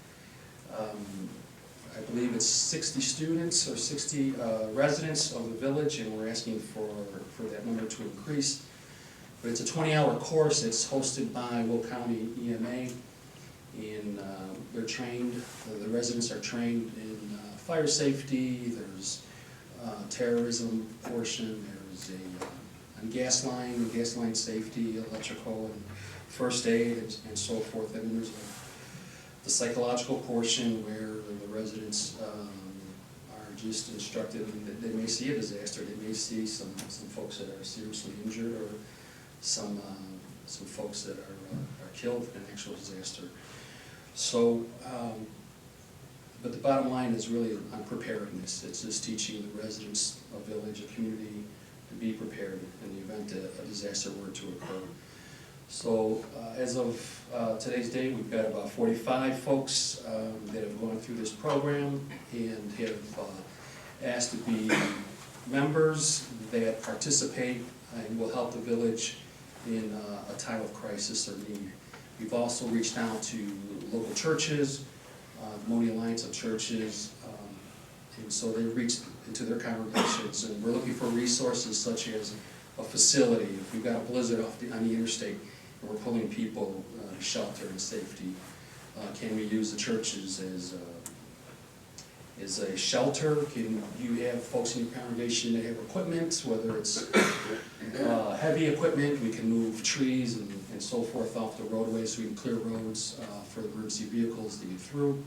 I believe it's 60 students or 60 residents of the village, and we're asking for that number to increase. But it's a 20-hour course that's hosted by Will County EMA, and they're trained, the residents are trained in fire safety, there's terrorism portion, there's on gas line safety, electrical, and first aid, and so forth. And then there's the psychological portion where the residents are just instructed, and they may see a disaster, they may see some folks that are seriously injured, or some folks that are killed in an actual disaster. So, but the bottom line is really on preparedness. It's just teaching the residents of village, a community, to be prepared in the event a disaster were to occur. So as of today's date, we've got about 45 folks that have gone through this program and have asked to be members that participate and will help the village in a time of crisis or need. We've also reached out to local churches, Monee Alliance of Churches, and so they've reached into their congregations, and we're looking for resources such as a facility. If we've got a blizzard on the interstate and we're pulling people to shelter and safety, can we use the churches as a shelter? Can you have folks in your congregation that have equipment, whether it's heavy equipment, we can move trees and so forth off the roadways so we can clear roads for emergency vehicles to get through?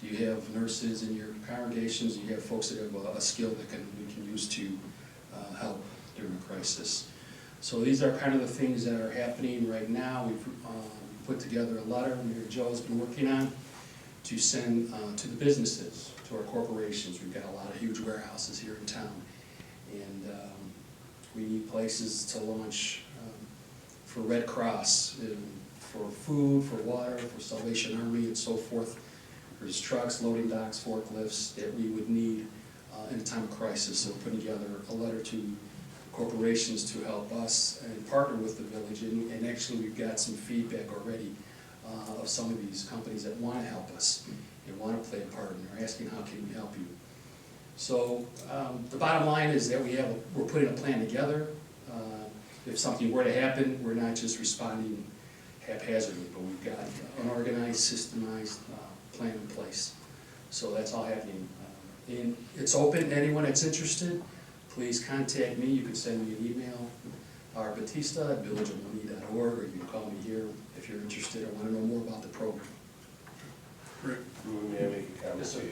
Do you have nurses in your congregations? Do you have folks that have a skill that we can use to help during a crisis? So these are kind of the things that are happening right now. We've put together a letter Mayor Joe's been working on to send to the businesses, to our corporations. We've got a lot of huge warehouses here in town, and we need places to launch for Red Cross, for food, for water, for Salvation Army, and so forth. There's trucks, loading docks, forklifts that we would need in a time of crisis. So we're putting together a letter to corporations to help us and partner with the village. And actually we've got some feedback already of some of these companies that want to help us and want to play a part, and they're asking how can we help you. So the bottom line is that we're putting a plan together. If something were to happen, we're not just responding haphazardly, but we've got an organized, systemized plan in place. So that's all happening. And it's open to anyone that's interested. Please contact me. You can send me an email, rbatista@villageofmonee.org, or you can call me here if you're interested or want to know more about the program. Great. May I make a comment? Yes, sir.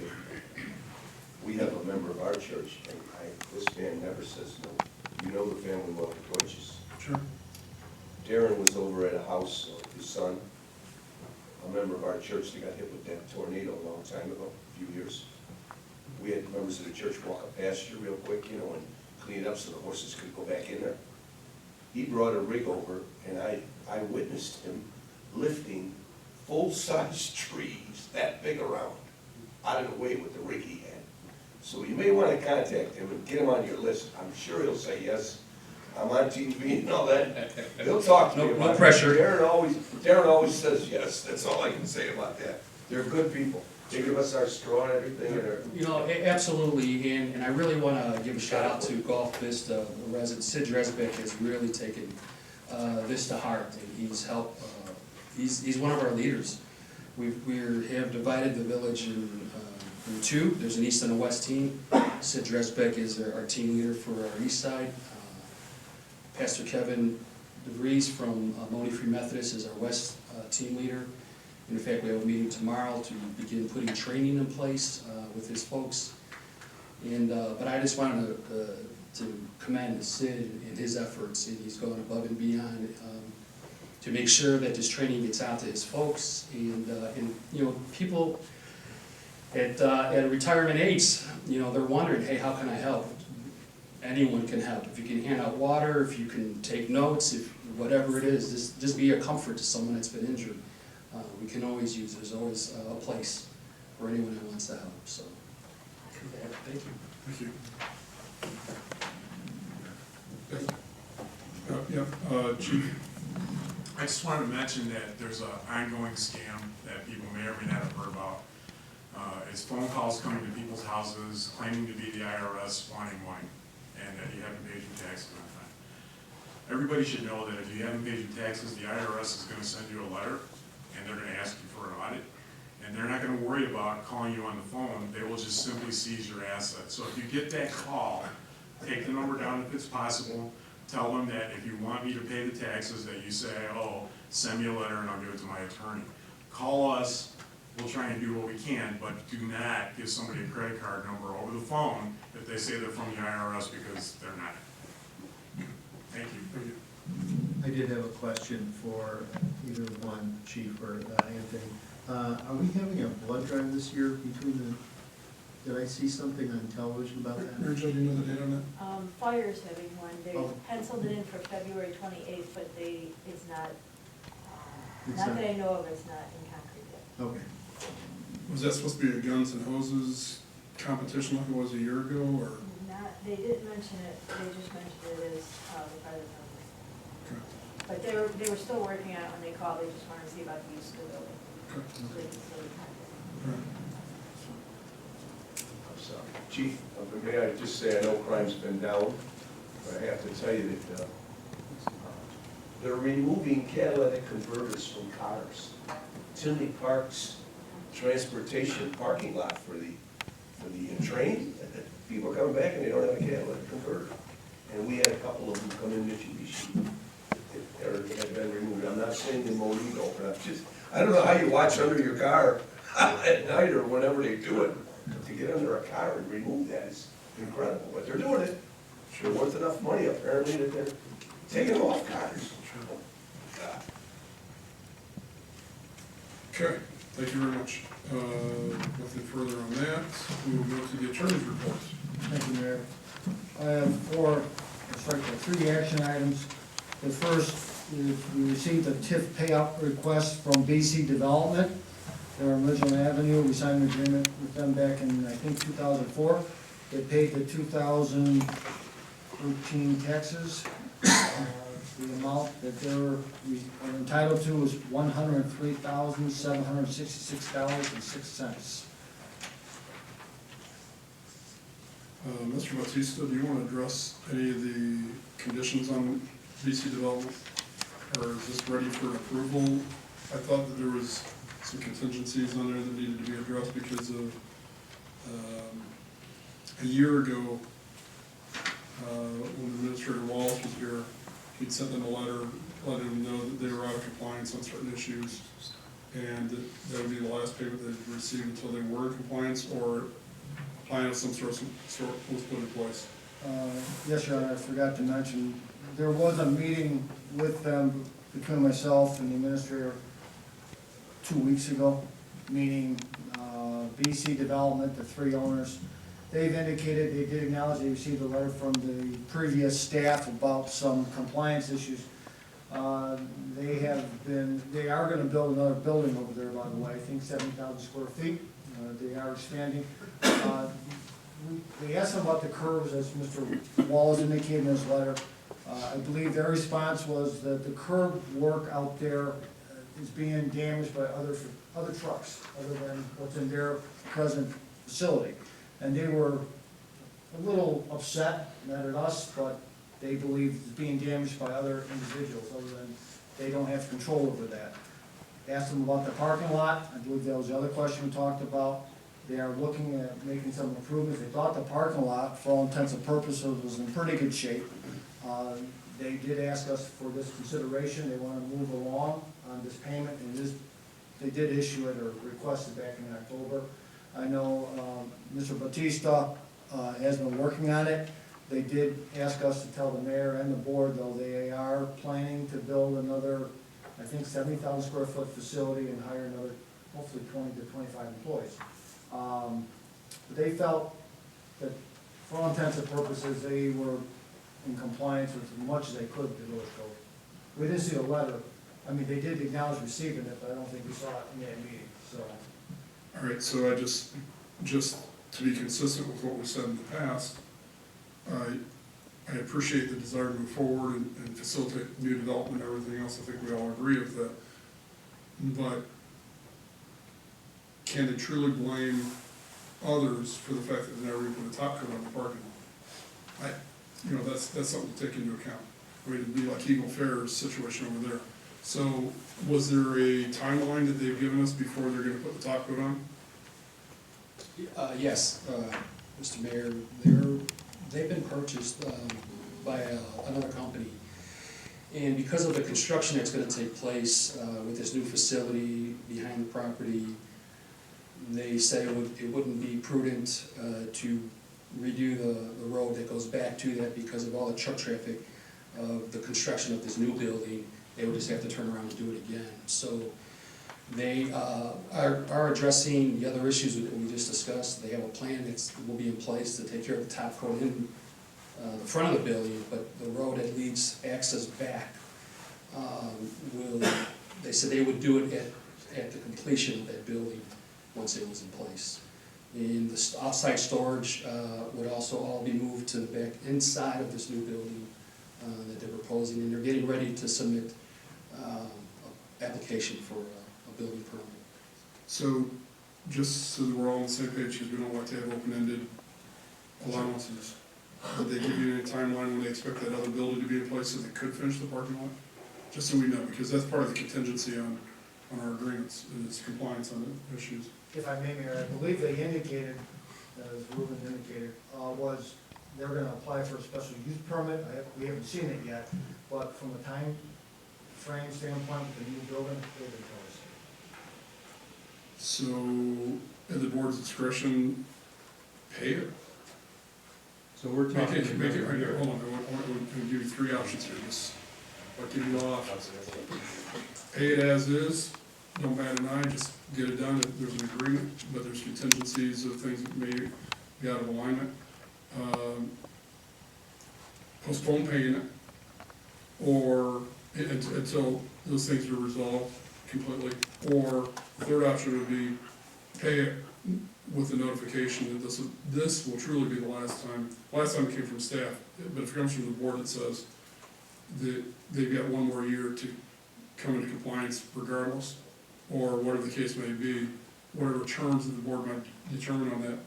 We have a member of our church, and this man never says no. You know the family well, the Deutsches. Sure. Darren was over at a house of his son, a member of our church that got hit with that tornado a long time ago, a few years. We had members of the church walk a pasture real quick, and clean it up so the horses could go back in there. He brought a rig over, and I witnessed him lifting full-size trees that big around out of the way with the rig he had. So you may want to contact him and get him on your list. I'm sure he'll say yes. I'm on TV and all that. He'll talk to me about it. No pressure. Darren always says yes. That's all I can say about that. They're good people. They give us our straw and everything. Absolutely, and I really want to give a shout out to Gulf Vista. The resident Syd Dresback has really taken this to heart, and he's helped. He's one of our leaders. We have divided the village in two. There's an east and a west team. Syd Dresback is our team leader for our east side. Pastor Kevin DeVries from Monee Free Methodist is our west team leader. In fact, we have a meeting tomorrow to begin putting training in place with his folks. But I just wanted to commend Syd and his efforts, and he's going above and beyond to make sure that this training gets out to his folks. And people at a retirement age, they're wondering, hey, how can I help? Anyone can help. If you can hand out water, if you can take notes, if whatever it is, just be a comfort to someone that's been injured. We can always use, there's always a place for anyone who wants to help, so. Thank you. Thank you. Chief. I just wanted to mention that there's an ongoing scam that people may or may not have heard about. It's phone calls coming to people's houses claiming to be the IRS wanting money, and that you haven't paid your taxes on time. Everybody should know that if you haven't paid your taxes, the IRS is going to send you a letter, and they're going to ask you for an audit, and they're not going to worry about calling you on the phone. They will just simply seize your assets. So if you get that call, take the number down if it's possible. Tell them that if you want me to pay the taxes, that you say, oh, send me a letter and I'll give it to my attorney. Call us. We'll try and do what we can, but do not give somebody a credit card number over the phone if they say they're from the IRS, because they're not. Thank you. I did have a question for either one, Chief or Anthony. Are we having a blood drive this year between did I see something on television about that? Mary Jo, do you know the date on that? Fire's having one. They Oh. penciled it in for February 28th, but it's not Not that I know of, it's not in concrete yet. Okay. Was that supposed to be a guns and hoses competition like it was a year ago, or? Not, they didn't mention it, they just mentioned it as, the fire department. Okay. But they were still working on it when they called, they just wanted to see about the use of the building. Okay. So they can still practice. Right. I'm sorry. Chief, may I just say, I know crime's been down, but I have to tell you that they're removing catalytic converters from cars. Tinley Park's transportation parking lot for the train, people are coming back and they don't have a catalytic converter. And we had a couple of them come in Mitsubishi that have been removed. I'm not saying in Monee, but I don't know how you watch under your car at night or whenever they do it. To get under a car and remove that is incredible, but they're doing it. Sure worth enough money apparently that they're taking off cars. Okay, thank you very much. Nothing further on that. We will go to the attorney's report. Thank you, Mayor. I have three action items. The first is we received a TIF payout request from BC Development. They're on Ridgeland Avenue. We signed an agreement with them back in, I think, 2004. They paid the 2013 taxes. The amount that they're entitled to is $103,766.06. Mr. Batista, do you want to address any of the conditions on BC Development? Or is this ready for approval? I thought that there was some contingencies on there that needed to be addressed because of, a year ago, when Administrator Wallace was here, he'd sent them a letter, letting them know that they were out of compliance on certain issues, and that would be the last payment they'd receive until they were in compliance, or a plan of some sort was put in place. Yes, Your Honor, I forgot to mention, there was a meeting with them between myself and the administrator 2 weeks ago, meaning BC Development, the three owners. They've indicated, they did acknowledge they received a letter from the previous staff about some compliance issues. They are gonna build another building over there, by the way, I think 70,000 square feet. They are expanding. They asked them about the curves, as Mr. Wallace indicated in his letter. I believe their response was that the curb work out there is being damaged by other trucks, other than what's in their present facility. And they were a little upset, not at us, but they believe it's being damaged by other individuals, other than they don't have control over that. Asked them about the parking lot, I believe that was the other question we talked about. They are looking at making some improvements. They thought the parking lot, for all intents and purposes, was in pretty good shape. They did ask us for this consideration. They want to move along on this payment, and they did issue it or request it back in October. I know Mr. Batista has been working on it. They did ask us to tell the mayor and the board, though, they are planning to build another, I think, 70,000 square foot facility and hire another, hopefully 20 to 25 employees. But they felt that, for all intents and purposes, they were in compliance with as much as they could with the village code. We didn't see a letter. I mean, they did acknowledge receiving it, but I don't think we saw it in that meeting, so. All right, so I just to be consistent with what we said in the past, I appreciate the desire to move forward and facilitate new development and everything else. I think we all agree with that. But can they truly blame others for the fact that they never even put a top coat on the parking lot? That's something to take into account. I mean, it'd be like Eagle Fair's situation over there. So was there a timeline that they've given us before they're gonna put the top coat on? Yes, Mr. Mayor, they've been purchased by another company. And because of the construction that's gonna take place with this new facility behind the property, they said it wouldn't be prudent to redo the road that goes back to that because of all the truck traffic of the construction of this new building. They would just have to turn around and do it again. So they are addressing the other issues that we just discussed. They have a plan that will be in place to take care of the top coat in the front of the building, but the road that leads access back They said they would do it at the completion of that building, once it was in place. And the off-site storage would also all be moved to the back inside of this new building that they're proposing, and they're getting ready to submit an application for a building permit. So, just so that we're all on the same page, because we don't like to have open-ended allowances, did they give you any timeline when they expect that other building to be in place so they could finish the parking lot? Just so we know, because that's part of the contingency on our agreements, is compliance on the issues. If I may, Mayor, I believe they indicated, as Ruben indicated, was they're gonna apply for a special use permit. We haven't seen it yet, but from a time frame standpoint, the new building, they've been told us. So, at the board's discretion, pay it? So we're Make talking. it, right here, hold on, I want to give you three options here, just, I'll give you all options. Pay it as is, don't bat an eye, just get it done, if there's an agreement, but there's contingencies of things that may be out of alignment. Postpone paying it, or until those things are resolved completely. Or third option would be pay it with the notification that this will truly be the last time it came from staff, but if it comes from the board that says that they've got one more year to come into compliance regardless, or whatever the case may be, whatever terms that the board might determine on that,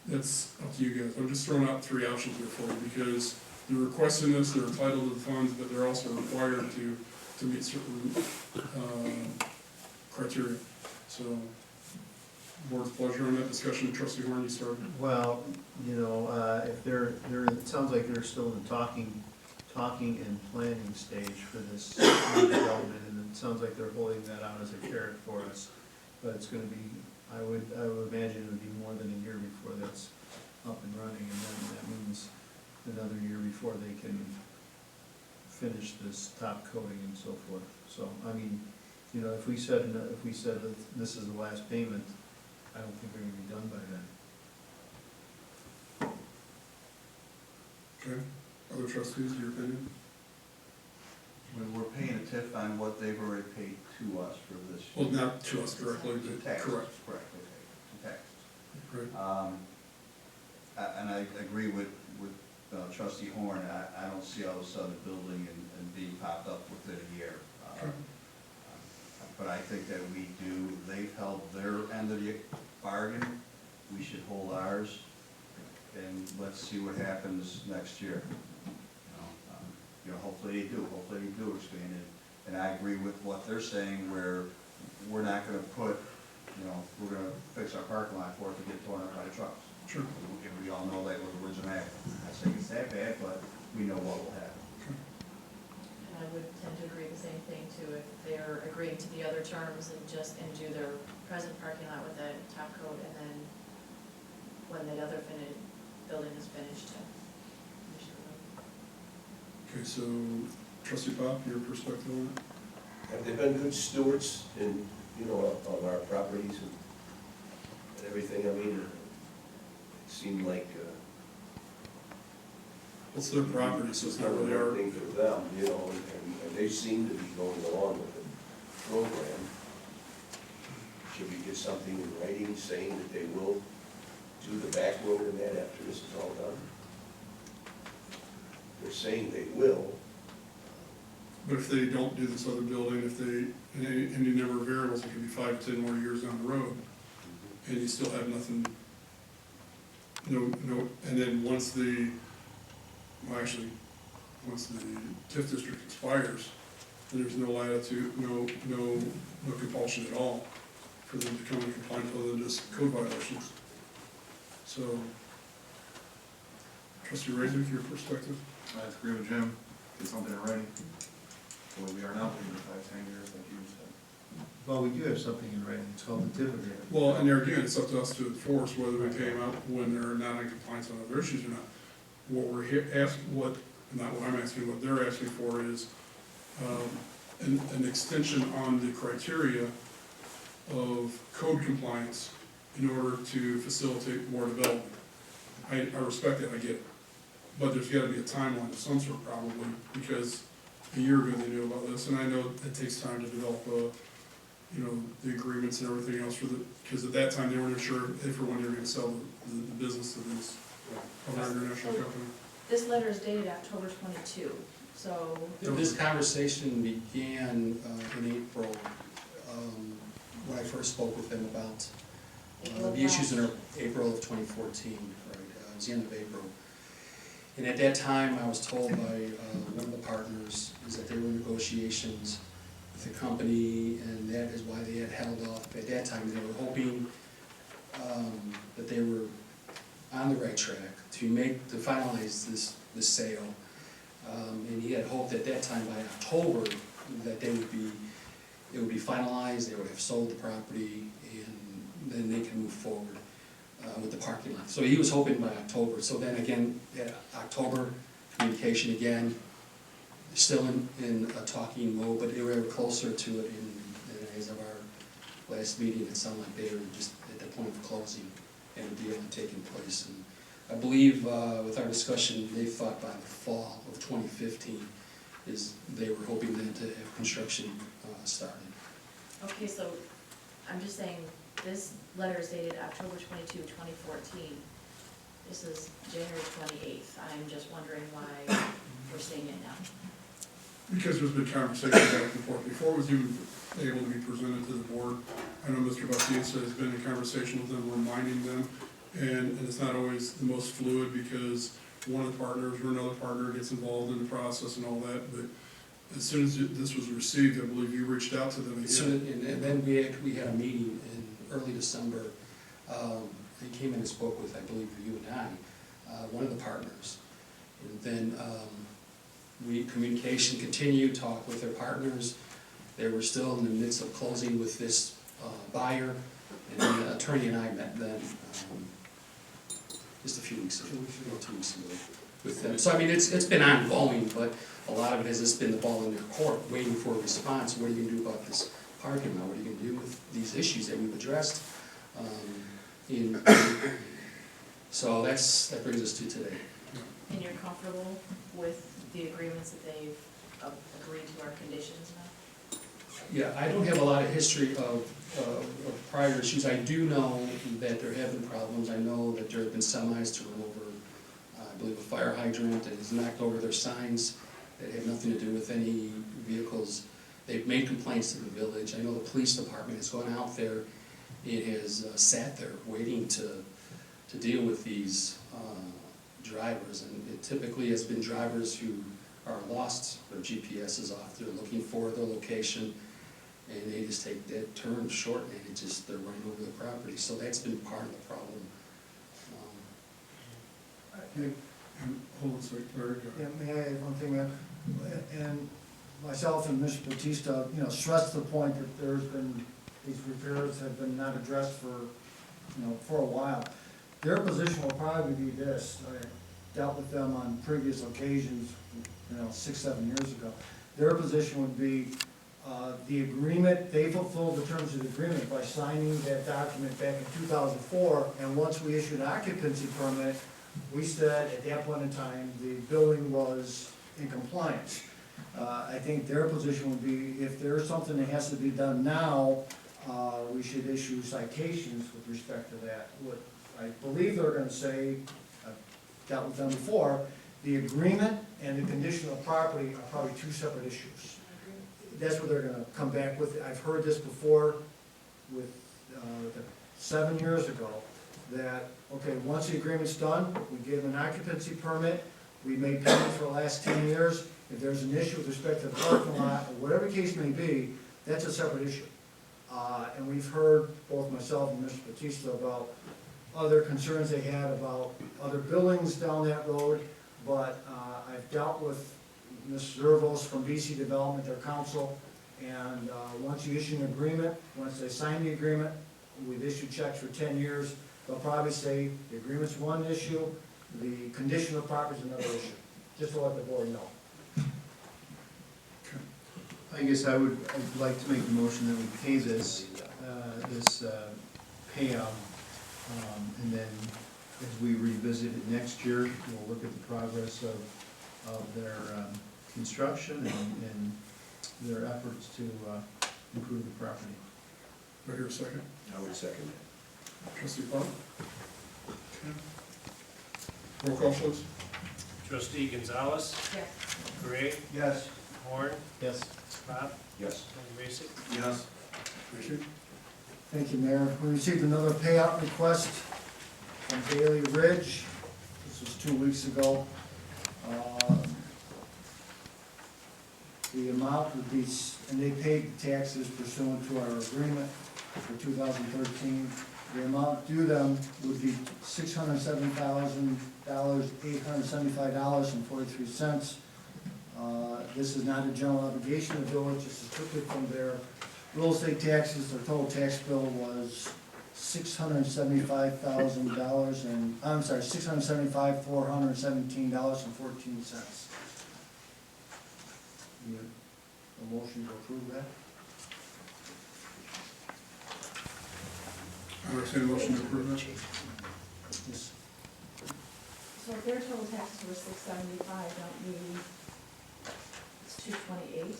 that's up to you guys. I'm just throwing out three options here for you, because they're requesting this, they're entitled to the funds, but they're also required to meet certain criteria. So, board's pleasure on that discussion. Trustee Horn, you started. Well, you know, if they're, it sounds like they're still in the talking and planning stage for this new development, and it sounds like they're holding that out as a carrot for us. But it's gonna be, I would imagine it would be more than a year before that's up and running, and then that means another year before they can finish this top coating and so forth. So, I mean, you know, if we said that this is the last payment, I don't think they're gonna be done by then. Okay. Other trustees, your opinion? When we're paying a TIF on what they've already paid to us for this. Well, not to us directly, To but taxes, correct. correct, okay, to taxes. Right. And I agree with trustee Horn, I don't see all of a sudden a building and being popped up within a year. Okay. But I think that they've held their end of the bargain, we should hold ours, and let's see what happens next year. Hopefully they do expand it, and I agree with what they're saying, where we're not gonna put, we're gonna fix our parking lot for it to get torn up by trucks. Sure. And we all know that was originally, I'm not saying it's that bad, but we know what will happen. And I would tend to agree the same thing too, if they're agreeing to the other terms and do their present parking lot with a top coat, and then when that other building is finished, finish the road. Okay, so trustee Pop, your perspective on it? Have they been good stewards in, of our properties and everything? I mean, it seemed like, It's their property, so it's not really our. thing for them, and they seem to be going along with the program. Should we get something in writing saying that they will do the back road and that after this is all done? They're saying they will. But if they don't do this other building, if they, any number of variables, it could be 5 to 10 more years down the road, and you still have nothing, and then once the TIF district expires, then there's no latitude, no compulsion at all for them to come in compliance other than just code violations. So, trustee Razor, your perspective? I agree with Jim, get something in writing. The way we are now, maybe 5, 10 years, like you said. Well, we do have something in writing, it's called the TIF agreement. Well, and there again, it's up to us to enforce whether we pay them out when they're not in compliance on other issues or not. What we're not what I'm asking, what they're asking for is an extension on the criteria of code compliance in order to facilitate more development. I respect it, I get it. But there's gotta be a timeline of some sort probably, because a year ago they knew about this, and I know it takes time to develop, you know, the agreements and everything else for the, because at that time they weren't sure if or when they were gonna sell the business to this other international company. This letter is dated October 22, so, This conversation began in April, when I first spoke with them about the issues in April of 2014, right, it was the end of April. And at that time, I was told by one of the partners is that there were negotiations with the company, and that is why they had held off. At that time, they were hoping that they were on the right track to finalize this sale. And he had hoped at that time by October that it would be finalized, they would have sold the property, and then they can move forward with the parking lot. So he was hoping by October. So then again, October, communication again, still in a talking mode, but they were closer to it as of our last meeting. It sounded like they were just at the point of closing and a deal had taken place. And I believe with our discussion, they thought by the fall of 2015 is they were hoping then to have construction started. okay, so I'm just saying, this letter is dated October 22, 2014. This is January 28th. I'm just wondering why we're seeing it now. Because there's been conversation back and forth before it was even able to be presented to the board. I know Mr. Bautista has been in conversation with them, reminding them, and it's not always the most fluid because one of the partners or another partner gets involved in the process and all that, but as soon as this was received, I believe you reached out to them again. So, and then we had a meeting in early December. He came in and spoke with, I believe, you and I, one of the partners. And then communication continued, talk with their partners. They were still in the midst of closing with this buyer, and then the attorney and I met then just a few weeks ago, 2 weeks ago with them. So I mean, it's been ongoing, but a lot of it has just been the ball in their court, waiting for a response. What are you gonna do about this parking lot? What are you gonna do with these issues that we've addressed? So that brings us to today. And you're comfortable with the agreements that they've agreed to our conditions now? Yeah, I don't have a lot of history of prior issues. I do know that there have been problems. I know that there have been semis to run over, I believe, a fire hydrant that has knocked over their signs that have nothing to do with any vehicles. They've made complaints to the village. I know the police department has gone out there and has sat there waiting to deal with these drivers. And it typically has been drivers who are lost, their GPS is off, they're looking for their location, and they just take that turn short and they're running over the property. So that's been part of the problem. Hold on a second, Larry, go Yeah, ahead. may I add one thing, ma'am? And myself and Mr. Bautista, stressed the point that there's been, these repairs have been not addressed for a while. Their position will probably be this, I dealt with them on previous occasions, 6, 7 years ago. Their position would be, the agreement, they fulfilled the terms of the agreement by signing that document back in 2004, and once we issued an occupancy permit, we said at that point in time, the building was in compliance. I think their position would be, if there's something that has to be done now, we should issue citations with respect to that. What I believe they're gonna say, I've dealt with them before, the agreement and the condition of property are probably two separate issues. That's what they're gonna come back with. I've heard this before with, 7 years ago, that, okay, once the agreement's done, we give an occupancy permit, we made payments for the last 10 years, if there's an issue with respect to the parking lot, or whatever the case may be, that's a separate issue. And we've heard, both myself and Mr. Bautista, about other concerns they had about other buildings down that road, but I've dealt with Ms. Zervos from BC Development, their counsel, and once you issue an agreement, once they sign the agreement, we've issued checks for 10 years, they'll probably say the agreement's one issue, the condition of property is another issue, just to let the board know. I guess I'd like to make the motion that we pay this payout, and then as we revisit it next year, we'll look at the progress of their construction and their efforts to improve the property. Do I hear a second? I would second Trustee Park? Okay. Roll call, please. Trustee Gonzalez, Yes. Gray, Yes. Horn, Yes. Pop, that. Yes. and Raisik. Yes. Thank you. Thank you, Mayor. We received another payout request from Bailey Ridge. This was 2 weeks ago. The amount would be, and they paid taxes pursuant to our agreement for 2013. The amount due them would be $607,875.43. This is not a general obligation of the village, this is strictly from their real estate taxes. Their total tax bill was $675,000 and, I'm sorry, $675,417.14. Need a motion to approve that? I entertain a motion to approve that. Yes. So if their total taxes were $675, don't we, it's $228?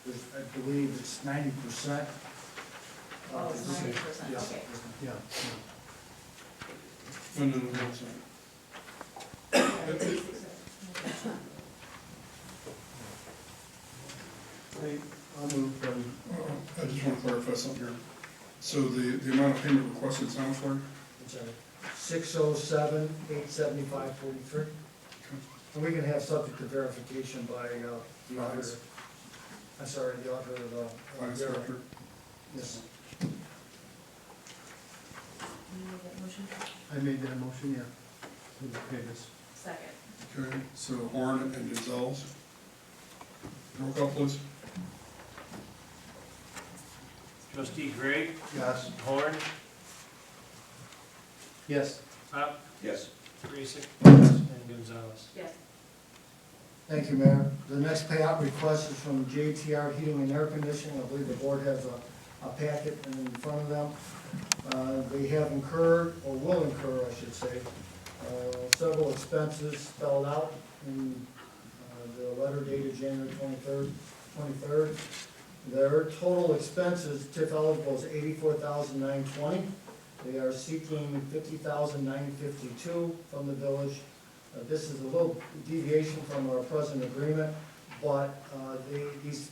I believe it's 90%. Oh, it's 90%, Yes. okay. Yeah. No, I'm sorry. I'll move from, I just want to clarify something here. So the amount of payment requested sounds like? I'm sorry, 607,875.43. And we can have subject to verification by the auditor. I'm sorry, the auditor of the. Finance director? Yes. You made that motion? I made that motion, yeah. To pay this. Second. Okay, so Horn and Gonzalez. Roll call, please. Trustee Gray, Yes. Horn, Yes. Pop, Yes. Raisik, and Gonzalez. Yes. Thank you, Mayor. The next payout request is from JTR Heating and Air Conditioning. I believe the board has a packet in front of them. They have incurred, or will incur, I should say, several expenses spelled out in the letter dated January 23rd. Their total expenses, TIF eligible, is $84,920. They are seeking $50,952 from the village. This is a little deviation from our present agreement, but these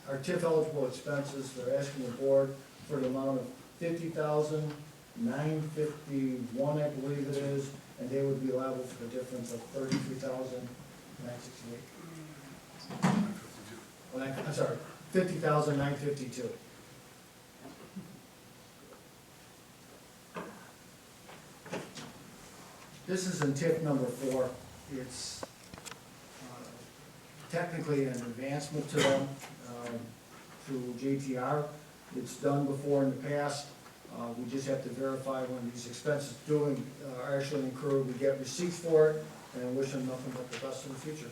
are TIF eligible expenses. They're asking the board for the amount of $50,951, I believe it is, and they would be liable for the difference of $33,968. I'm sorry, $50,952. This is in TIF number 4. It's technically an advancement to them through JTR. It's done before in the past. We just have to verify when these expenses are actually incurred. We get receipts for it, and wish them nothing but the best in the future.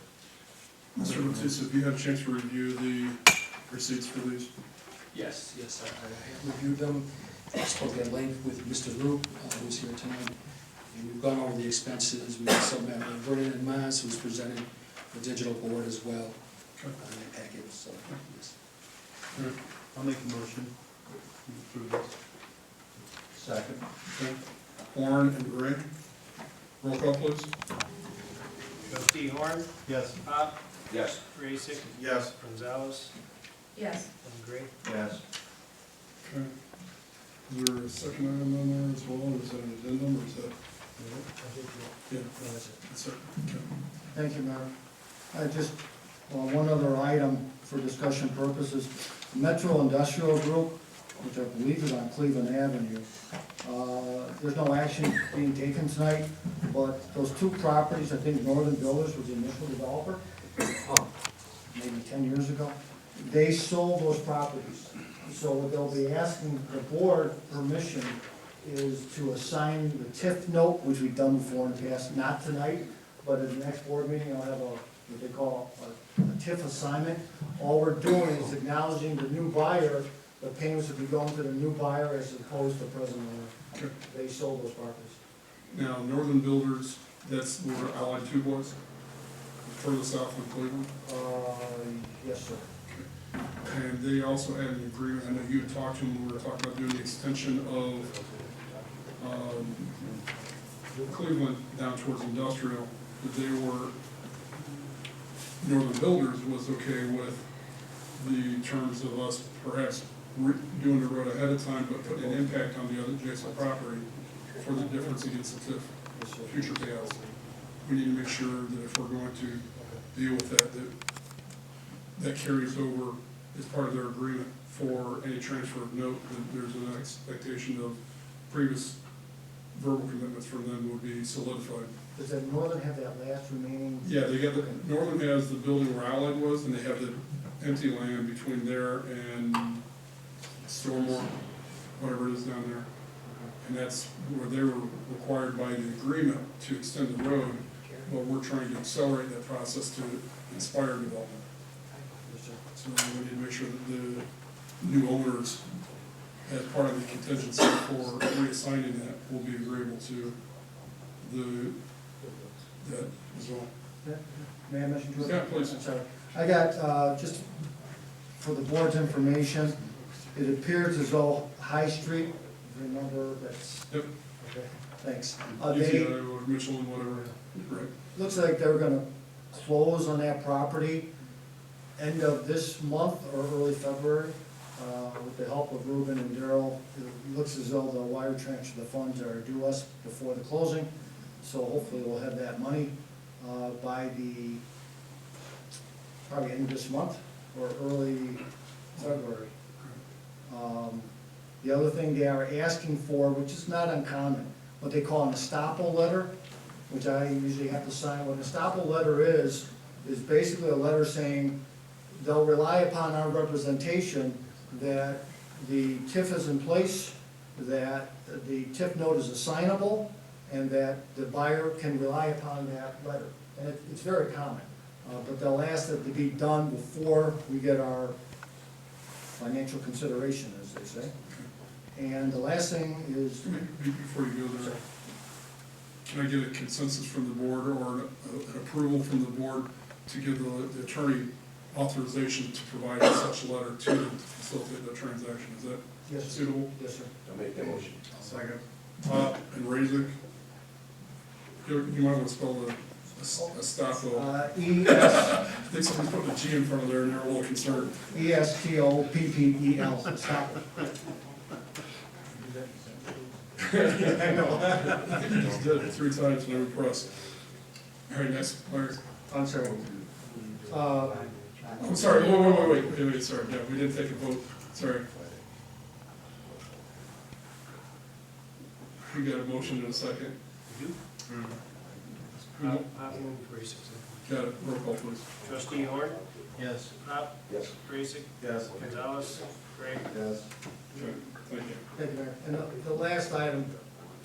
Mr. Batista, have you had a chance to review the receipts for these? Yes, I have reviewed them. I spoke at length with Mr. Roop, who was here tonight. And we've gone over the expenses. We have some Vernon and Mass, who's presented the digital board as well on that package, so, yes. I'll make a motion to approve this. Second. Okay. Horn and Gray. Roll call, please. Trustee Horn, Yes. Pop, Yes. Raisik, Yes. Gonzalez, Yes. and Gray. Yes. Okay. Is there a second item on there as well, or is that an addendum, or is that? Yeah, that's it. Okay. Thank you, Mayor. One other item for discussion purposes. Metro Industrial Group, which I believe is on Cleveland Avenue. There's no action being taken tonight, but those 2 properties, I think Northern Builders was the initial developer, maybe 10 years ago. They sold those properties. So what they'll be asking the board permission is to assign the TIF note, which we've done before in the past, not tonight, but at the next board meeting, I'll have what they call a TIF assignment. All we're doing is acknowledging the new buyer. The payments would be going to the new buyer as opposed to present owner. Okay. They sold those properties. Now, Northern Builders, that's where Allied 2 was? further south in Cleveland. Yes, sir. And they also had an agreement, I know you had talked to them, we were talking about doing the extension of Cleveland down towards industrial, that they were, Northern Builders was okay with the terms of us perhaps doing the road ahead of time, but putting an impact on the other adjacent property for the difference against the TIF future payouts. We need to make sure that if we're going to deal with that, that carries over as part of their agreement for any transfer of note, that there's an expectation of previous verbal commitments from them would be solidified. Does that Northern have that last remaining? Yeah, they got Northern has the building where Allied was, and they have the empty land between there and Stormore, whatever it is down there. And that's where they were required by the agreement to extend the road, but we're trying to accelerate that process to inspire development. So we need to make sure that the new owners, as part of the contingency for reassigning that, will be agreeable to that as well. May I mention to it? Yeah, please. I'm sorry. I got, just for the board's information, it appears as though High Street, remember, that's. Yep. Okay, thanks. UTI or Michelin, whatever, right. Looks like they're gonna close on that property end of this month or early February, with the help of Ruben and Daryl. It looks as though the wire transfer, the funds are due us before the closing, so hopefully we'll have that money by the, probably end of this month or early February. The other thing they are asking for, which is not uncommon, what they call an estoppel letter, which I usually have to sign. What an estoppel letter is basically a letter saying they'll rely upon our representation that the TIF is in place, that the TIF note is assignable, and that the buyer can rely upon that letter. And it's very common, but they'll ask that to be done before we get our financial consideration, as they say. And the last thing is. Before you go there, can I get a consensus from the board or an approval from the board to give the attorney authorization to provide such a letter to facilitate that transaction? Is that Yes, suitable? Yes, sir. I'll make that motion. Second. And Raisik. You might want to spell the estoppel. E-S, I think someone's putting a G in front of there and they're a little concerned. E-S-T-O-P-P-E-L, estoppel. I know. You just did it 3 times and I'm impressed. All right, next, Larry. I'm sorry. I'm sorry, wait, sorry, yeah, we didn't take a vote, sorry. We got a motion in a second. Got it, roll call please. Trustee Horn? Yes. Pop? Yes. Grayson? Yes. Gonzalez? Gray? Yes. Okay, thank you. Thank you, Mayor. And the last item,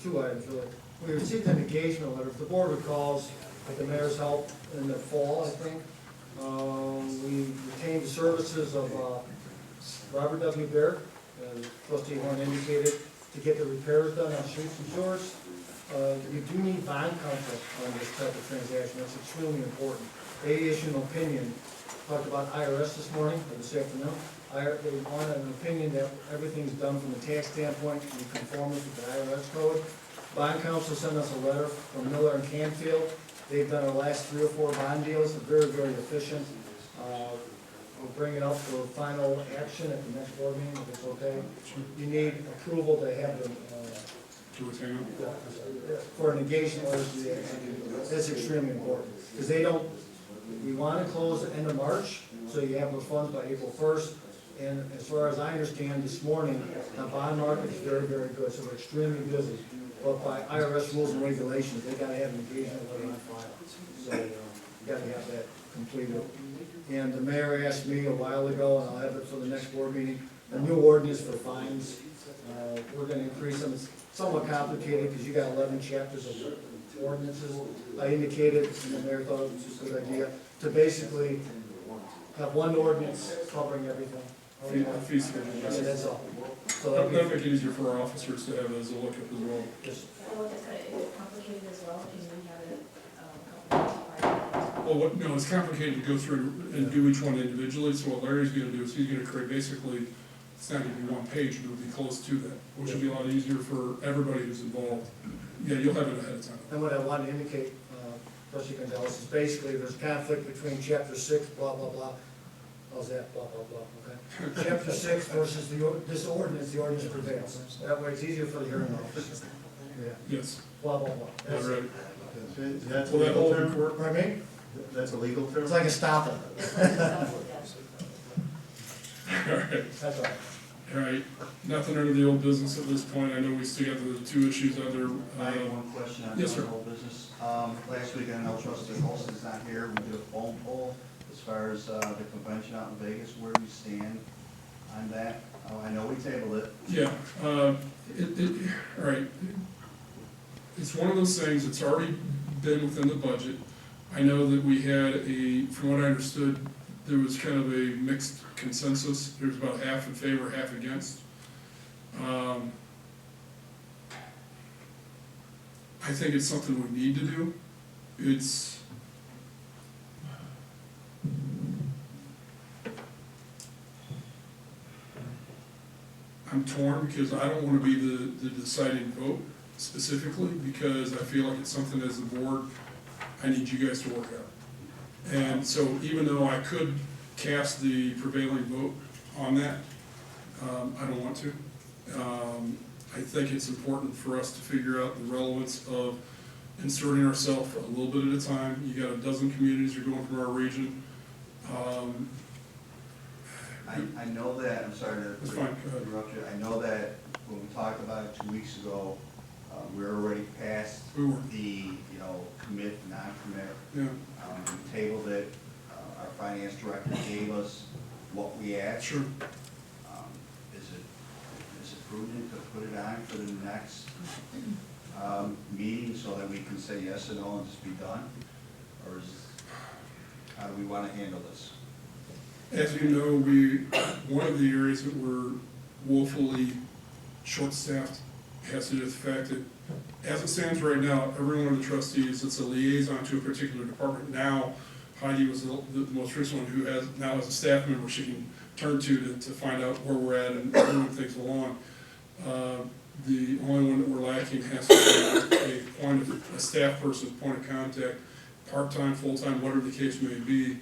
2 items really. We received an engagement letter, if the board recalls, with the mayor's help in the fall, I think. We retained the services of Robert W. Baird, as trustee Horn indicated, to get the repairs done on streets and shores. You do need bond counsel on this type of transaction, that's extremely important. They issued an opinion, talked about IRS this morning, or this afternoon. They wanted an opinion that everything's done from a tax standpoint, in conformance with the IRS code. Bond counsel sent us a letter from Miller and Canfield. They've done our last 3 or 4 bond deals, they're very, very efficient. We'll bring it up for final action at the next board meeting, if it's okay. You need approval to have them, To retain it? for an engagement order to the action. That's extremely important, because they don't, we want to close the end of March, so you have the funds by April 1st. And as far as I understand this morning, the bond market is very, very good, so we're extremely busy. But by IRS rules and regulations, they gotta have an engagement letter on file. So, you gotta have that completed. And the mayor asked me a while ago, and I'll have it for the next board meeting, a new ordinance for fines. We're gonna increase them. It's somewhat complicated, because you got 11 chapters of ordinances. I indicated, and the mayor thought it was a good idea, to basically have one ordinance covering everything. Fee schedule. Yeah, that's all. So That'll that'll make it easier for our officers to have it as a look at as well. just, Well, is it complicated as well? Can we have it a couple of Well, no, it's complicated to go through and do each one individually, so what Larry's gonna do is he's gonna create basically, it's not gonna be one page, but it'll be close to that, which will be a lot easier for everybody who's involved. Yeah, you'll have it ahead of time. And what I want to indicate, trustee Gonzalez, is basically there's conflict between chapter 6, blah, blah, blah. How's that, blah, blah, blah, okay? Chapter 6 versus this ordinance, the ordinance prevails. That way it's easier for the hearing officer. Yeah, Yes. blah, blah, blah. That's All it. right. That's a Will that legal hold in term? court? Pardon me? That's a legal term? It's like a stopper. All right. That's all. All right, nothing under the old business at this point. I know we still got the two issues under, I have one question on yes, the sir. whole business. Last week, I know trustee Olson's not here, we did a phone poll as far as, the convention out in Vegas, where do we stand on that? I know we tabled it. Yeah, all right. It's one of those things, it's already been within the budget. I know that we had from what I understood, there was kind of a mixed consensus. There was about half in favor, half against. I think it's something we need to do. I'm torn because I don't want to be the deciding vote specifically, because I feel like it's something as a board, I need you guys to work out. And so even though I could cast the prevailing vote on that, I don't want to. I think it's important for us to figure out the relevance of inserting ourselves a little bit at a time. You got a dozen communities that are going from our region. I know that, I'm sorry to That's fine, go ahead. interrupt you, I know that when we talked about it 2 weeks ago, we're already past We were. the, commit, non-commit. Yeah, We tabled it, our finance director gave us what we asked. sure. Is it prudent to put it on for the next meeting so that we can say yes or no and just be done? Or how do we want to handle this? As you know, one of the areas that we're woefully short-staffed has to do with the fact that, as it stands right now, every one of the trustees, it's a liaison to a particular department. Now, Heidi was the most recent one who now has a staff member she can turn to find out where we're at and moving things along. The only one that we're lacking has to be a staff person, point of contact, part-time, full-time, whatever the case may be,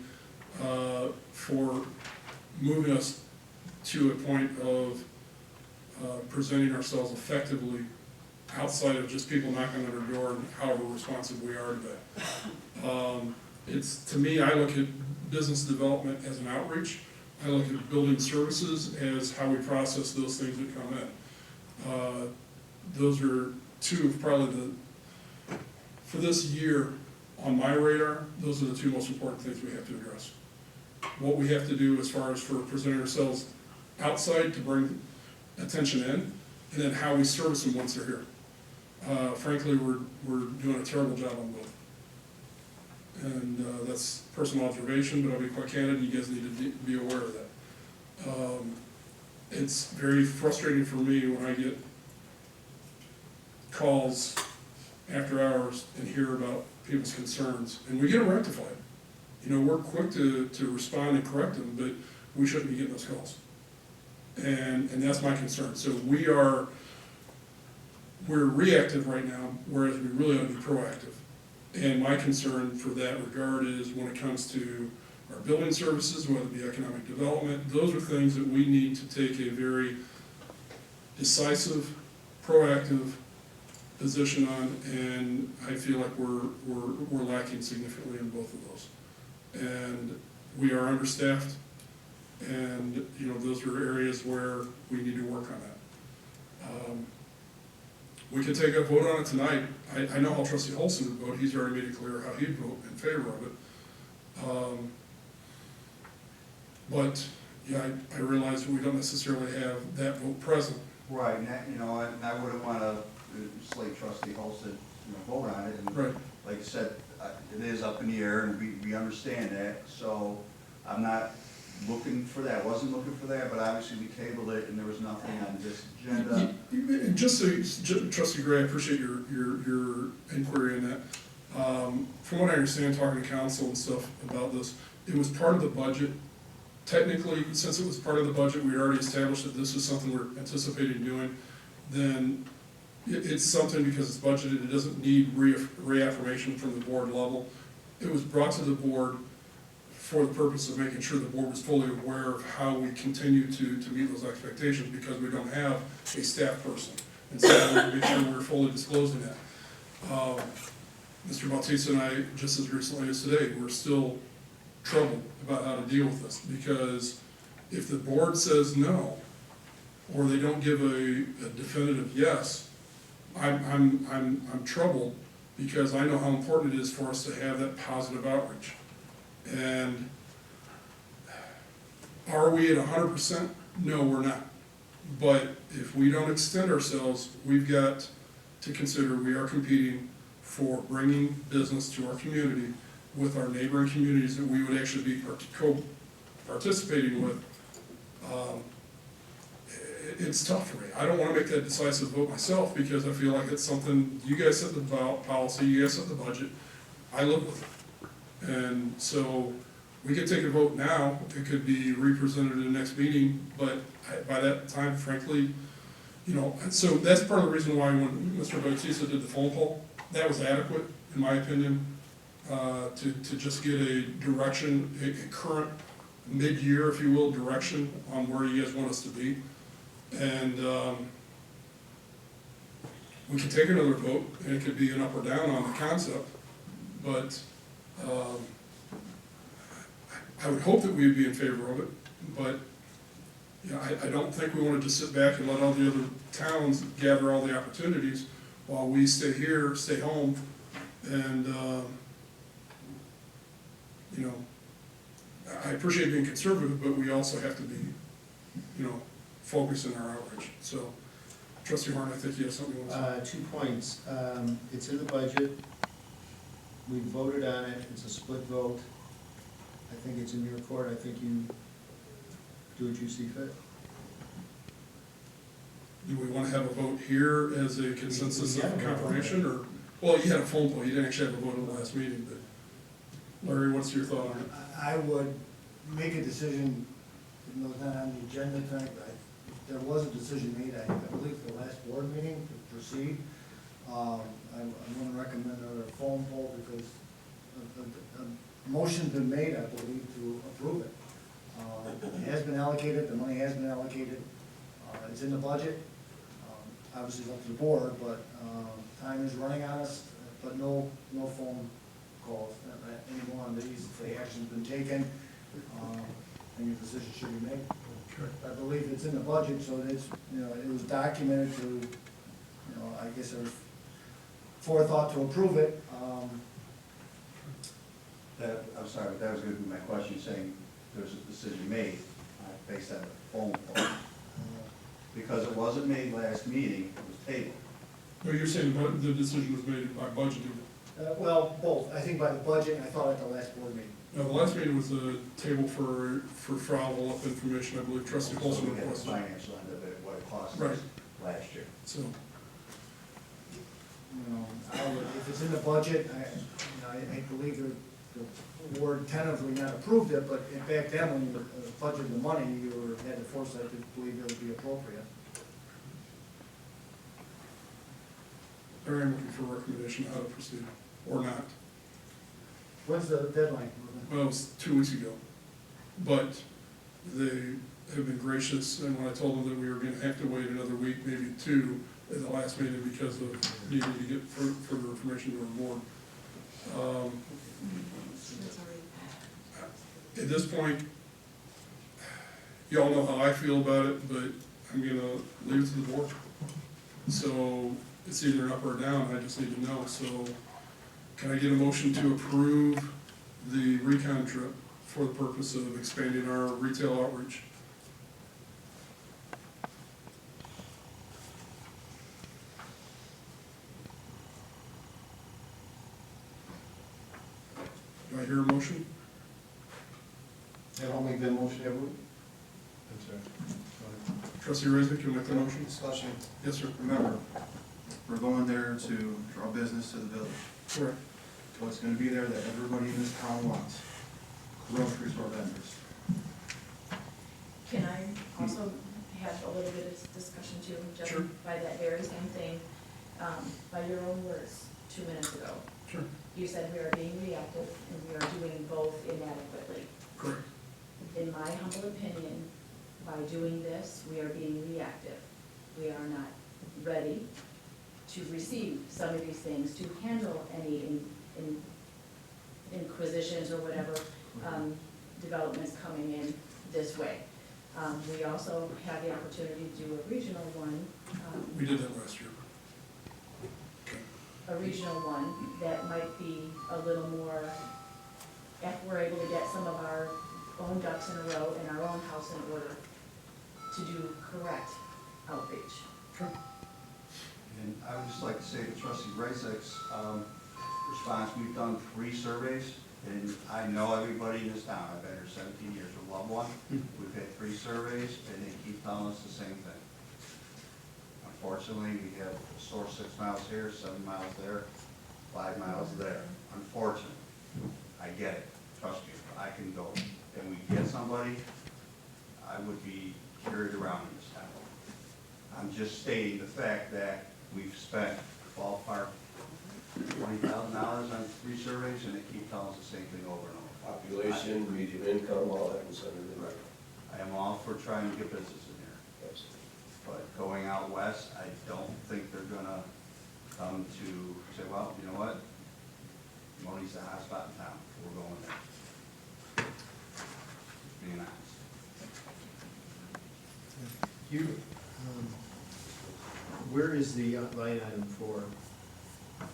for moving us to a point of presenting ourselves effectively outside of just people knocking on our door and however responsive we are to that. To me, I look at business development as an outreach. I look at building services as how we process those things that come in. Those are two of probably for this year on my radar, those are the two most important things we have to address. What we have to do as far as for presenting ourselves outside to bring attention in, and then how we service them once they're here. Frankly, we're doing a terrible job on both. And that's personal observation, but I'll be quite candid, you guys need to be aware of that. It's very frustrating for me when I get calls after hours and hear about people's concerns, and we get them rectified. We're quick to respond and correct them, but we shouldn't be getting those calls. And that's my concern. So we're reactive right now, whereas we really ought to be proactive. And my concern for that regard is when it comes to our building services, whether it be economic development, those are things that we need to take a very decisive, proactive position on, and I feel like we're lacking significantly in both of those. And we are understaffed, and those are areas where we need to work on that. We could take a vote on it tonight. I know how Trustee Holson would vote. He's already made it clear how he'd vote in favor of it. But yeah, I realize we don't necessarily have that vote present. Right, and that, I wouldn't want to slate trustee Holston, vote on it. And Right. like I said, it is up in the air, and we understand that. So I'm not looking for that, wasn't looking for that, but obviously we tabled it and there was nothing on this agenda. Just so, Trustee Gray, I appreciate your inquiry in that. From what I understand, talking to council and stuff about this, it was part of the budget. Technically, since it was part of the budget, we already established that this is something we're anticipating doing, then it's something because it's budgeted, it doesn't need reaffirmation from the board level. It was brought to the board for the purpose of making sure the board was fully aware of how we continue to meet those expectations, because we don't have a staff person. And so I wanted to make sure we're fully disclosing that. Mr. Bautista and I, just as recently as today, we're still troubled about how to deal with this, because if the board says no, or they don't give a definitive yes, I'm troubled, because I know how important it is for us to have that positive outreach. And are we at 100%? No, we're not. But if we don't extend ourselves, we've got to consider we are competing for bringing business to our community with our neighboring communities that we would actually be participating with. It's tough for me. I don't want to make that decisive vote myself, because I feel like it's something, you guys set the policy, you guys set the budget, I live with it. And so we could take a vote now, it could be represented in the next meeting, but by that time, frankly, you know, so that's part of the reason why when Mr. Bautista did the phone call, that was adequate, in my opinion, to just get a direction, a current mid-year, if you will, direction on where you guys want us to be. And we could take another vote, and it could be an up or down on the concept, but I would hope that we would be in favor of it, but you know, I don't think we want to just sit back and let all the other towns gather all the opportunities while we stay here, stay home, and you know, I appreciate being conservative, but we also have to be, you know, focused in our outreach. So, Trustee Horn, I think you have something you want to say. 2 points. It's in the budget. We voted on it. It's a split vote. I think it's in your court. I think you do what you see fit. Do we want to have a vote here as a consensus of confirmation, or, well, you had a phone call, you didn't actually have a vote in the last meeting, but Larry, what's your thought on it? I would make a decision, even though it's not on the agenda tonight, but there was a decision made, I believe, the last board meeting to proceed. I want to recommend a phone poll, because a motion's been made, I believe, to approve it. It has been allocated, the money has been allocated, it's in the budget. Obviously, it's up to the board, but time is running on us, but no phone calls anymore on these. The action's been taken, and your decision should be made. I believe it's in the budget, so it's, you know, it was documented to, you know, I guess there's forethought to approve it. I'm sorry, but that was going to be my question, saying there's a decision made based on a phone call. Because it wasn't made last meeting, it was tabled. No, you're saying the decision was made by budgeting. Well, both. I think by the budget, and I thought at the last board meeting. No, the last meeting was a table for follow-up information, I believe Trustee So Holson we had the requested. financial end of it, what it cost Right. us last year. So, You know, if it's in the budget, I believe the board tentatively not approved it, but back then, when you budgeted the money, you had the foresight to believe it would be appropriate. I am looking for a recommendation how to proceed, or not. When's the deadline? Well, it was 2 weeks ago, but they have been gracious, and when I told them that we were gonna have to wait another week, maybe 2, at the last meeting because of needing to get further information to our board. At this point, y'all know how I feel about it, but I'm gonna leave it to the board. So it's either an up or down, I just need to know. So can I get a motion to approve the recon trip for the purpose of expanding our retail outreach? Do I hear a motion? I'll make that motion, everyone. Trustee Rizzo, can you make the motion? Discussion. Yes, sir. Remember, we're going there to draw business to the village. Correct. what's gonna be there that everybody in this town wants. Grocery store vendors. Can I also have a little bit of discussion too, Sure. judging by that very same thing, by your own words 2 minutes ago? Sure. You said we are being reactive and we are doing both inadequately. Correct. In my humble opinion, by doing this, we are being reactive. We are not ready to receive some of these things, to handle any inquisitions or whatever, developments coming in this way. We also have the opportunity to do a regional one, We did that last year. a regional one that might be a little more, if we're able to get some of our own ducks in a row and our own house in order to do correct outreach. And I would just like to say to trustee Dresback's response, we've done 3 surveys, and I know everybody in this town, I've been here 17 years, with loved one. We've had 3 surveys, and they keep telling us the same thing. Unfortunately, we have a store 6 miles here, 7 miles there, 5 miles there. Unfortunately, I get it, trust me, if I can go and we get somebody, I would be carried around in this town. I'm just stating the fact that we've spent ballpark $20,000 on 3 surveys, and they keep telling us the same thing over and over. Population, median income, all that was under the. Right. I am all for trying to get business in here, but going out west, I don't think they're gonna come to say, well, you know what? Monee's the hot spot in town, we're going there. Being honest. You, where is the line item for,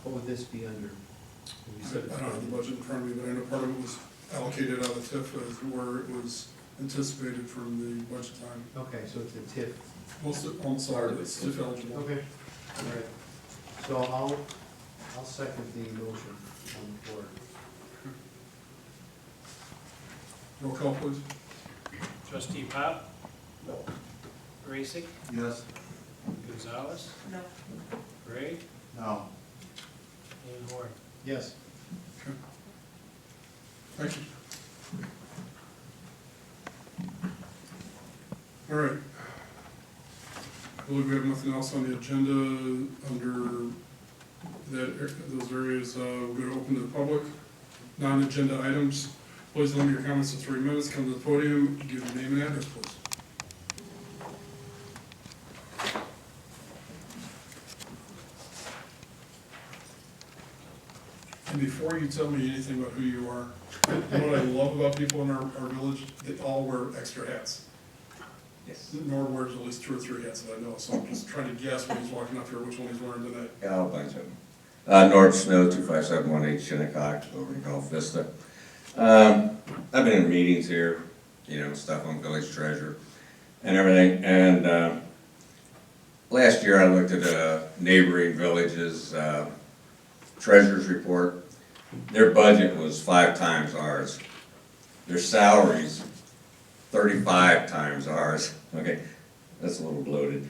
what would this be under? You I said don't have the budget in front of me, but I know part of it was allocated out of the TIF as where it was anticipated from the budget time. Okay, so it's a TIF. Almost all of it's TIF eligible. Okay, all right. So I'll second the motion on the floor. Roll call, please. Trustee Pop, No. Racick, Yes. Gonzalez, No. Gray, No. and Horn. Yes. Okay. Thank you. All right. I believe we have nothing else on the agenda under those areas. We're going to open to the public. Non-agenda items. Please limit your comments to 3 minutes. Come to the podium, give your name and address, please. And before you tell me anything about who you are, you know what I love about people in our village? They all wear extra hats. Yes. Nor wears at least 2 or 3 hats that I know, so I'm just trying to guess when he's walking up here which one he's wearing tonight. Yeah, a bunch of them. North Snow, 25718 Shinnecock, over in Gulf Vista. I've been in meetings here, stuff on village treasurer and everything, and last year I looked at neighboring villages' treasurer's report. Their budget was 5 times ours. Their salaries, 35 times ours. Okay, that's a little bloated.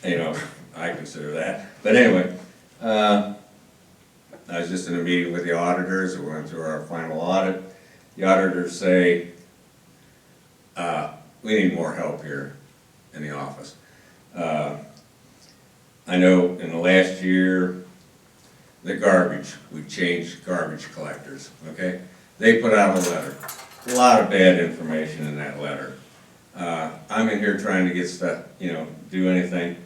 I consider that. But anyway, I was just in a meeting with the auditors. We went through our final audit. The auditors say, we need more help here in the office. I know in the last year, the garbage, we changed garbage collectors, okay? They put out a letter, a lot of bad information in that letter. I'm in here trying to get stuff, do anything.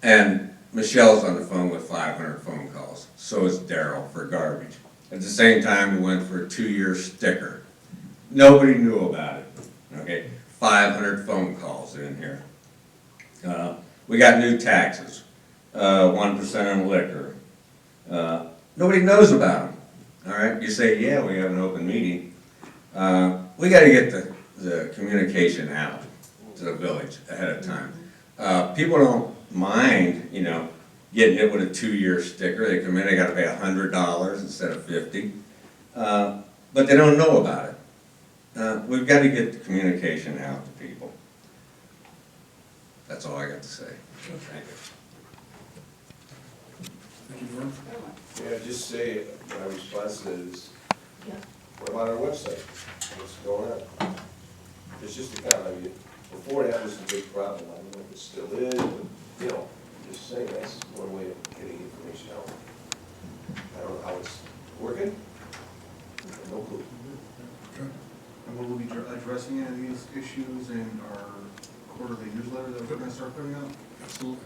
And Michelle's on the phone with 500 phone calls. So is Daryl for garbage. At the same time, we went for a 2-year sticker. Nobody knew about it, okay? 500 phone calls in here. We got new taxes, 1% on liquor. Nobody knows about them, all right? You say, yeah, we have an open meeting. We gotta get the communication out to the village ahead of time. People don't mind, getting hit with a 2-year sticker. They come in, they gotta pay $100 instead of $50. But they don't know about it. We've gotta get the communication out to people. That's all I got to say. Thank you. Thank you, Norm. Yeah, just say, my response is, what about our website? What's going on? It's just a comment, I mean, before that was a big problem, I don't know if it still is, but, you know, just saying, that's one way of getting information out. I don't know how it's working, no clue. Okay. And will we be addressing any of these issues in our quarterly newsletter that we're gonna start putting out? Absolutely.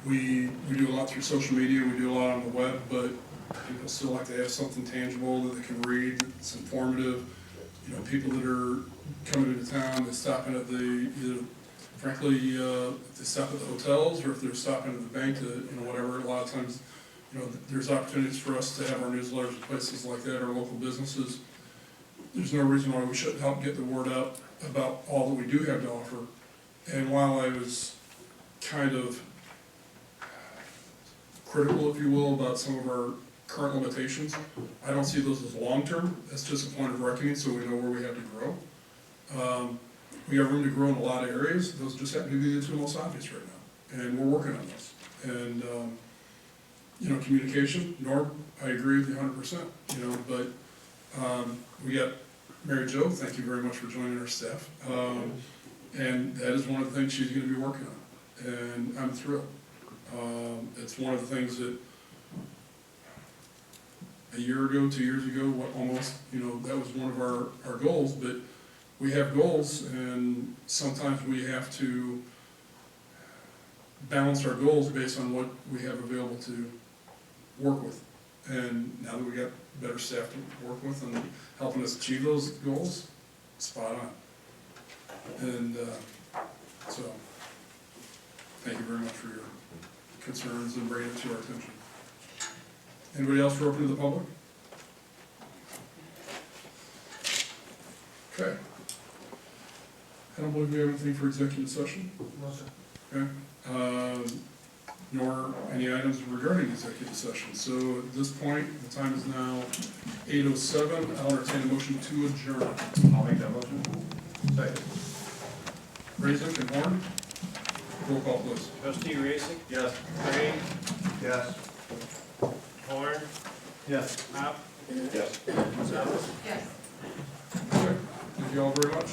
We do a lot through social media, we do a lot on the web, but people still like to have something tangible that they can read, that's informative. You know, people that are coming into town, they stop in at the, either, frankly, if they stop at the hotels, or if they're stopping at the bank to, you know, whatever, a lot of times, you know, there's opportunities for us to have our newsletters in places like that, our local businesses. There's no reason why we shouldn't help get the word out about all that we do have to offer. And while I was kind of critical, if you will, about some of our current limitations, I don't see those as long-term. That's just a point of reckoning, so we know where we have to grow. We have room to grow in a lot of areas. Those just happen to be the two most obvious right now, and we're working on those. And you know, communication, Norm, I agree with you 100%. You know, but we got Mary Jo. Thank you very much for joining our staff. And that is one of the things she's going to be working on, and I'm thrilled. It's one of the things that a year ago, 2 years ago, almost, you know, that was one of our goals, but we have goals, and sometimes we have to balance our goals based on what we have available to work with. And now that we got better staff to work with and helping us achieve those goals, spot on. And so, thank you very much for your concerns and bringing it to our attention. Anybody else for opening to the public? Okay. I don't believe we have anything for executive session. No, sir. Okay. Nor any items regarding executive session. So at this point, the time is now 8:07. I'll entertain a motion to adjourn. I'll make that motion. Second. Raisik and Horn. Roll call, please. Trustee Raisik? Yes. Gray? Yes. Horn? Yes. Pop? Yes. Gonzalez? Yes. Okay. Thank you all very much.